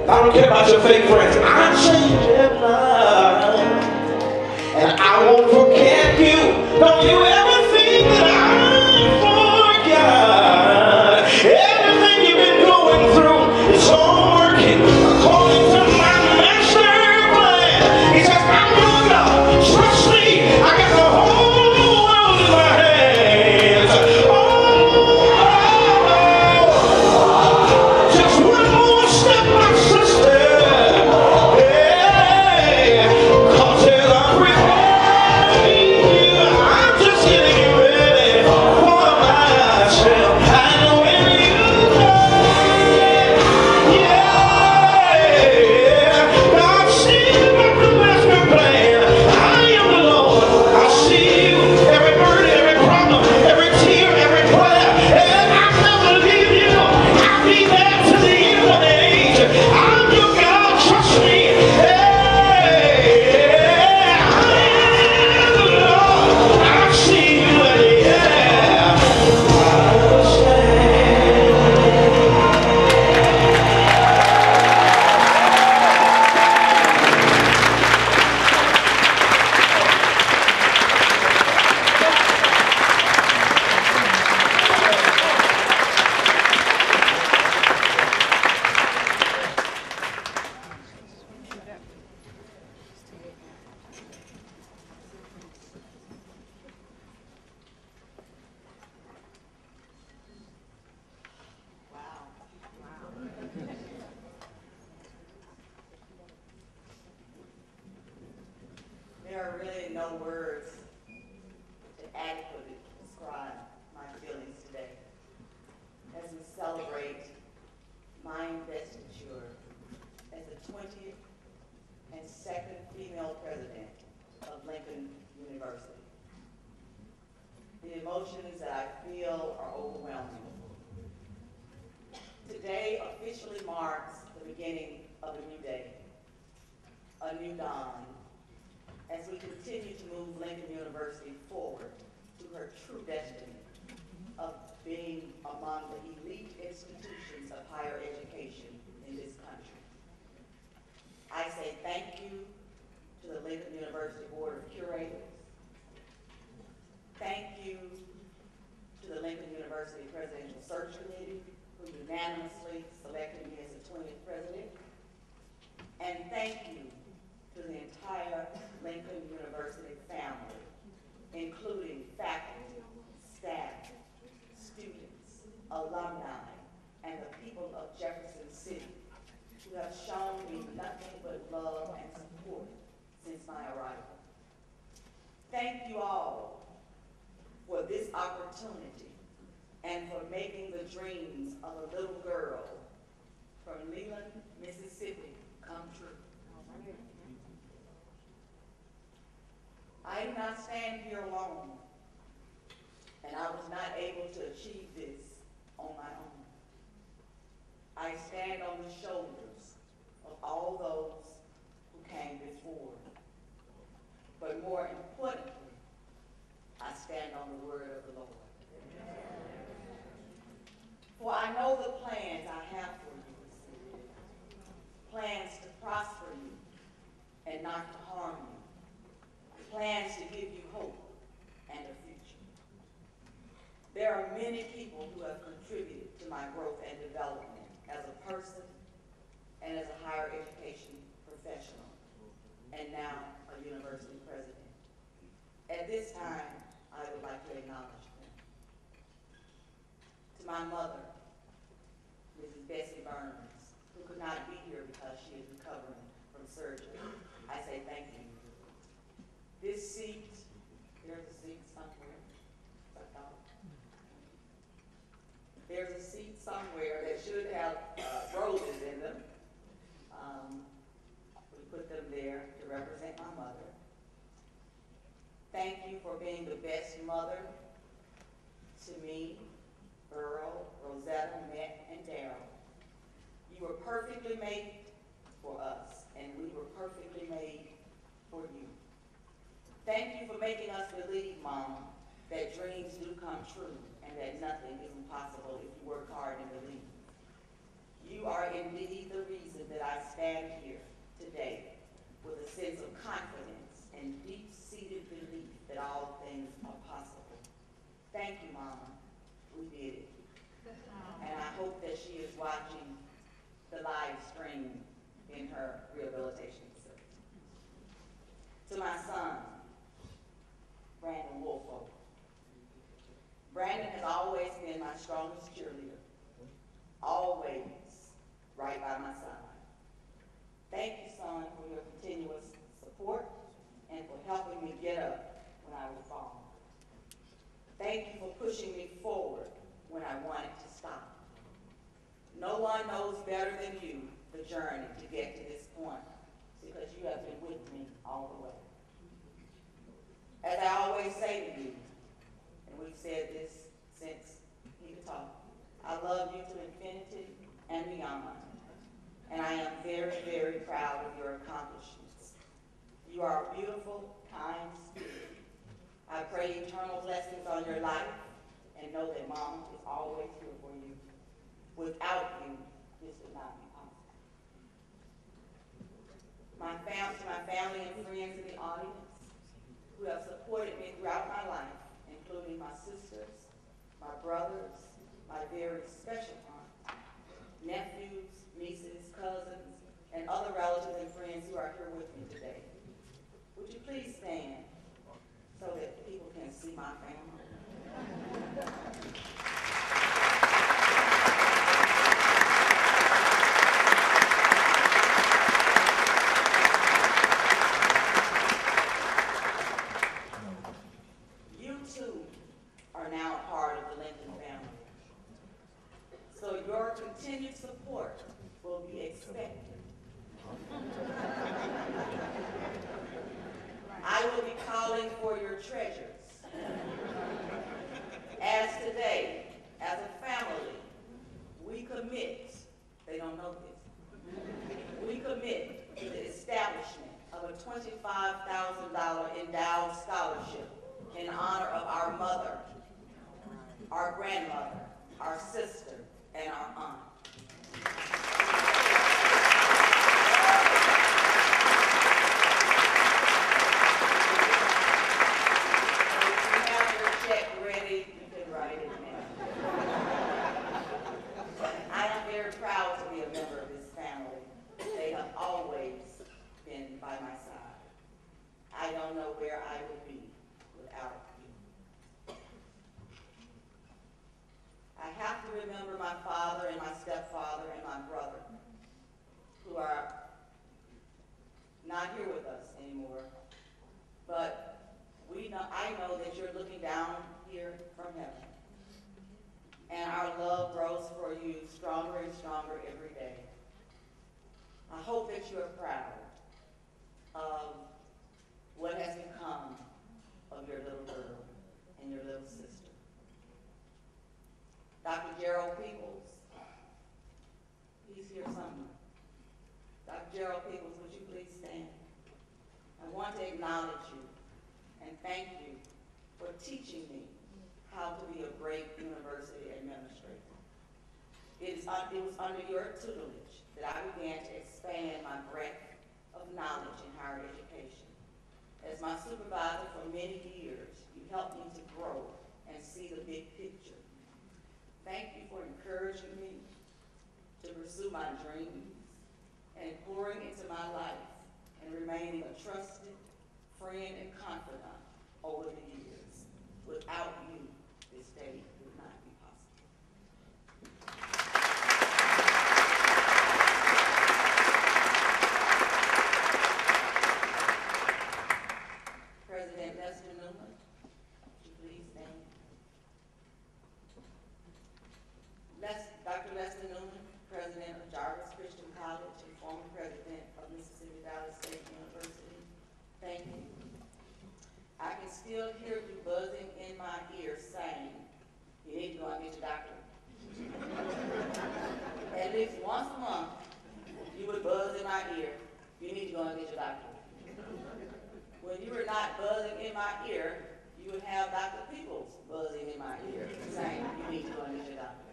I don't care about your fake friends. I change their lives. And I won't forget you. Don't you ever think that I forgot. Everything you've been going through, it's all working according to my master plan. He says, I'm your God. Trust me. I got the whole world in my hands. Just one more step, my sister. Hey, 'cause as I'm preparing you, I'm just getting you ready for myself. And when you God sees what the master plan. I am the Lord. I see you. Every burden, every problem, every tear, every prayer. And I never leave you. I'll be there to the end of the age. I'm your God. Trust me. Hey, I am the Lord. I see you. And yeah, I understand. There are really no words to adequately describe my feelings Today officially marks the beginning of a new day, a new dawn, as we continue to move Lincoln University forward to her true destiny of being among the elite institutions of higher education in this country. I say thank you to the Lincoln University Board of Curators. Thank you to the Lincoln University Presidential Search Committee, who unanimously selected me as the 20th president. And thank you to the entire Lincoln University family, including faculty, staff, students, alumni, and the people of Jefferson City, who have shown me nothing but love and support since my arrival. Thank you all for this opportunity and for making the dreams of a little girl from Leland, Mississippi come true. I do not stand here alone, and I was not able to achieve this on my own. I stand on the shoulders of all those who came before. But more importantly, I stand on the word of the Lord. For I know the plans I have for you, plans to prosper you and not to harm you, plans to give you hope and a future. There are many people who have contributed to my growth and development as a person and as a higher education professional, and now a university president. At this time, I would like to acknowledge them. To my mother, Mrs. Bessie Burns, who could not be here because she is recovering from surgery, I say thank you. This seat, there's a seat somewhere. There's a seat somewhere that should have roses in them. We put them there to represent my mother. Thank you for being the best mother to me, Earl, Rosetta, Matt, and Daryl. You were perfectly made for us, and we were perfectly made for you. Thank you for making us believe, Mama, that dreams do come true and that nothing is impossible if you work hard and believe. You are indeed the reason that I stand here today with a sense of confidence and deep-seated belief that all things are possible. Thank you, Mama. We did it. And I hope that she is watching the live stream in her rehabilitation facility. To my son, Brandon Woolfolk. Brandon has always been my strongest cheerleader, always right by my side. Thank you, son, for your continuous support and for helping me get up when I would fall. Thank you for pushing me forward when I wanted to stop. No one knows better than you the journey to get to this point because you have been with me all the way. As I always say to you, and we've said this since you could talk, I love you to infinity and beyond. And I am very, very proud of your accomplishments. You are a beautiful, kind spirit. I pray eternal blessings on your life and know that Mama is always here for you. Without you, this would not be possible. To my family and friends in the audience who have supported me throughout my life, including my sisters, my brothers, my very special aunt, nephews, nieces, cousins, and other relatives and friends who are here with me today. Would you please stand so that people can see my family? You too are now a part of the Lincoln family. So your continued support will be expected. I will be calling for your treasures. As today, as a know this. We commit to the establishment of a $25,000 endowed scholarship in honor of our mother, our grandmother, our sister, and our aunt. I don't know where I would be without you. I have to remember my father and my stepfather and my brother, who are not here with us anymore. But I know that you're looking down here from heaven. And our love grows for you stronger and stronger every day. I hope that you are proud of what has become of your little girl and your little sister. Dr. Jerald Peoples, he's here somewhere. Dr. Jerald Peoples, would you please stand? I want to acknowledge you and thank you for teaching me how to be a great university administrator. It was under your tutelage that I began to expand my breadth of knowledge in higher education. As my supervisor for many years, you helped me to grow and see the big picture. Thank you for encouraging me to pursue my dreams and pouring into my life and remaining a trusted friend and confidant over the years. Without you, this day would not be possible. President Lester Newman, would you please stand? Dr. Lester Newman, President of Jarvis Christian College and former President of Mississippi Valley State University, thank you. I can still hear you buzzing in my ear saying, you need to go and get your doctorate. At least once a month, you would buzz in my ear, you need to go and get your doctorate. When you were not buzzing in my ear, you would have Dr. Peoples buzzing in my ear saying, you need to go and get your doctorate.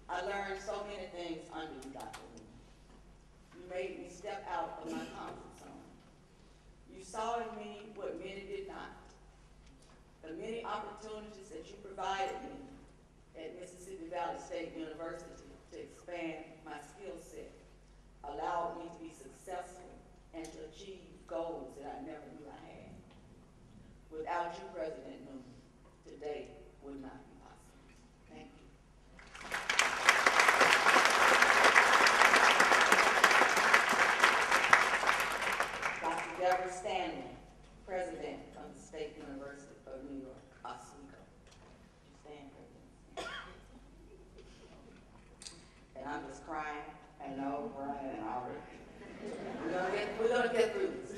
I learned so many things under you, Dr. Lee. You made me step out of my comfort zone. You saw in me what many did not. The many opportunities that you provided me at Mississippi Valley State University to expand my skill set allowed me to be successful and to achieve goals that I never knew I had. Without you, President Newman, today would not be possible. Thank you. Dr. Deborah Stanley, President of the State University of New York, Oswego. Would you stand, President? And I'm just crying, and no, Brian, already. We're gonna get through this.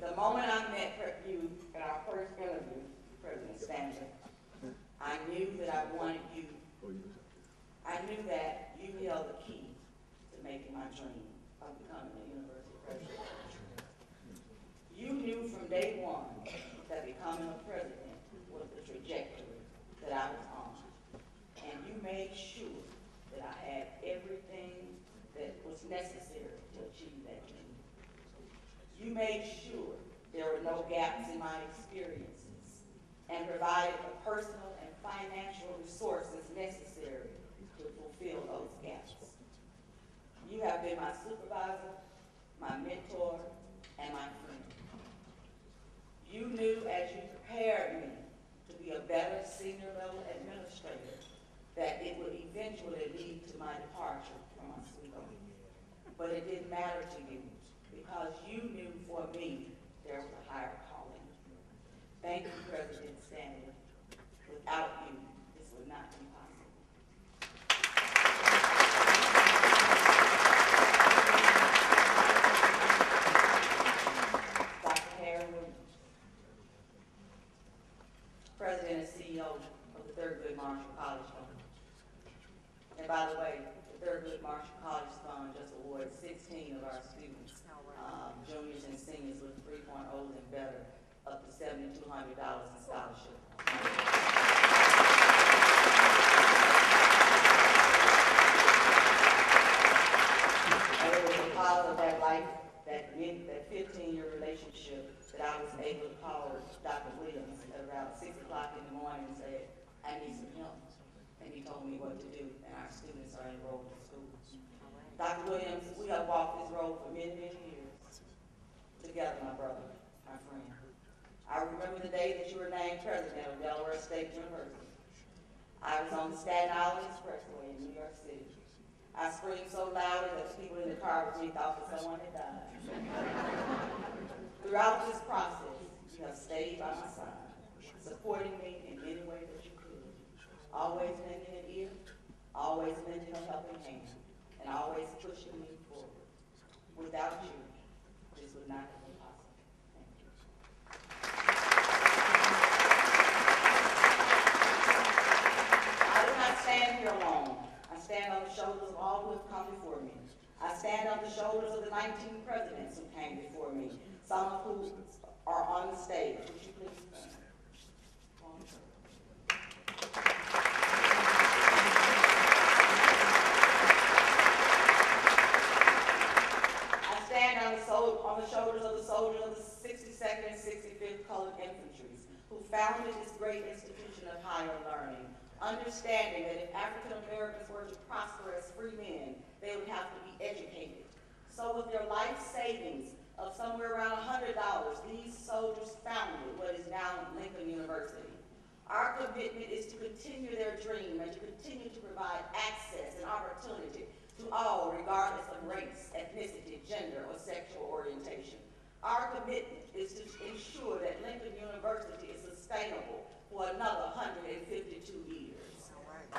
The moment I met you in our first interview, President Stanley, I knew that I wanted you. I knew that you held the key to making my dream of becoming a university president. You knew from day one that becoming a president was the trajectory that I was on. And you made sure that I had everything that was necessary to achieve that dream. You made sure there were no gaps in my experiences and provided the personal and financial resources necessary to fulfill those gaps. You have been my supervisor, my mentor, and my friend. You knew as you prepared me to be a better senior level administrator that it would eventually lead to my departure from Oswego. But it didn't matter to you because you knew for me there was a higher calling. Thank you, President Stanley. Without you, this would not be possible. Dr. Harry Williams, President and CEO of the Thurgood Marshall College Fund. And by the way, the Thurgood Marshall College Fund just awarded 16 of our students, juniors and seniors with 3.0s and better, up to $7,200 in scholarship. And it was because of that life, that 15-year relationship, that I was able to call Dr. Williams at around 6 o'clock in the morning and say, I need some help. And he told me what to do, and our students are enrolled in school. Dr. Williams, we have walked this road for many, many years. Together, my brother, my friend. I remember the day that you were named president of Delaware State University. I was on the Staten Island Expressway in New York City. I screamed so loudly that the people in the car with me thought that someone had died. Throughout this process, you have stayed by my side, supporting me in any way that you could. Always lending an ear, always lending a helping hand, and always pushing me forward. Without you, this would not have been possible. Thank you. I do not stand here alone. I stand on the shoulders of all who have come before me. I stand on the shoulders of the 19 presidents who came before me, some of whom are on the stage. Would you please stand? On the shoulders of the soldiers of the 62nd and 65th Colored Infantries, who founded this great institution of higher learning, understanding that if African Americans were to prosper as free men, they would have to be educated. So with their life savings of somewhere around $100, these soldiers founded what is now Lincoln University. Our commitment is to continue their dream and to continue to provide access and opportunity to all, regardless of race, ethnicity, gender, or sexual orientation. Our commitment is to ensure that Lincoln University is sustainable for another 152 years. All right.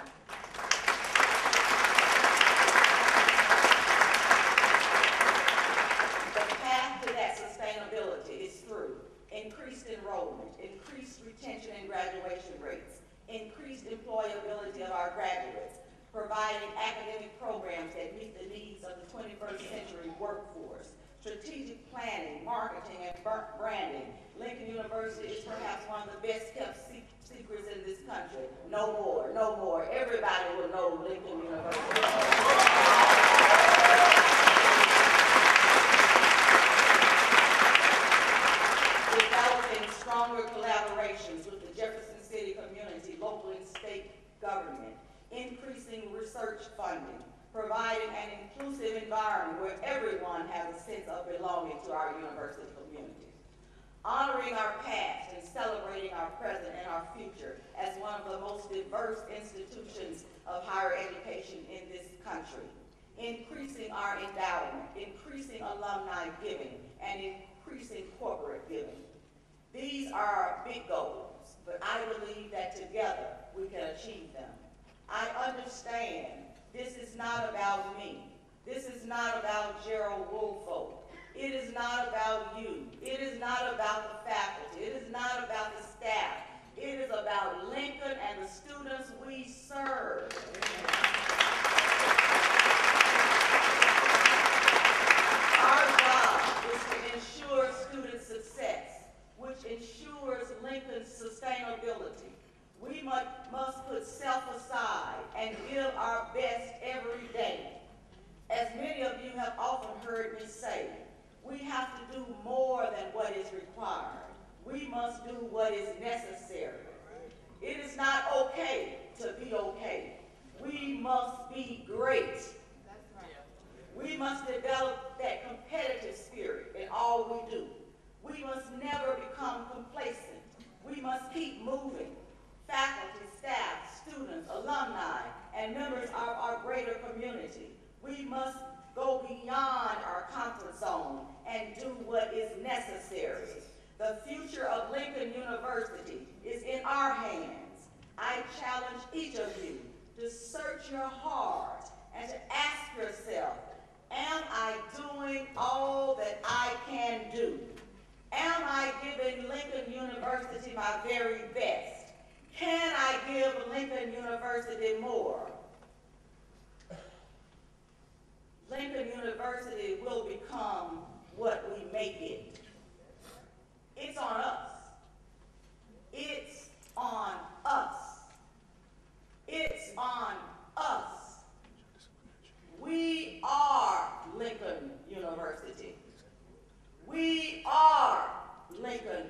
The path to that sustainability is through increased enrollment, increased retention and graduation rates, increased employability of our graduates, providing academic programs that meet the needs of the 21st century workforce, strategic planning, marketing, and branding. Lincoln University is perhaps one of the best kept secrets in this country. No more, no more. Everybody will know Lincoln University. Developing stronger collaborations with the Jefferson City community, local and state government, increasing research funding, providing an inclusive environment where everyone has a sense of belonging to our university community. Honoring our past and celebrating our present and our future as one of the most diverse institutions of higher education in this country. Increasing our endowment, increasing alumni giving, and increasing corporate giving. These are our big goals, but I believe that together we can achieve them. I understand this is not about me. This is not about Jerald Woolfolk. It is not about you. It is not about the faculty. It is not about the staff. It is about Lincoln and the students we serve. Our job is to ensure student success, which ensures Lincoln's sustainability. We must put self aside and give our best every day. As many of you have often heard me say, we have to do more than what is required. We must do what is necessary. It is not okay to be okay. We must be great. We must develop that competitive spirit in all we do. We must never become complacent. We must keep moving. Faculty, staff, students, alumni, and members of our greater community. We must go beyond our comfort zone and do what is necessary. The future of Lincoln University is in our hands. I challenge each of you to search your heart and to ask yourself, am I doing all that I can do? Am I giving Lincoln University my very best? Can I give Lincoln University more? University will become what we make it. It's on us. It's on us. It's on us. We are Lincoln University. We are Lincoln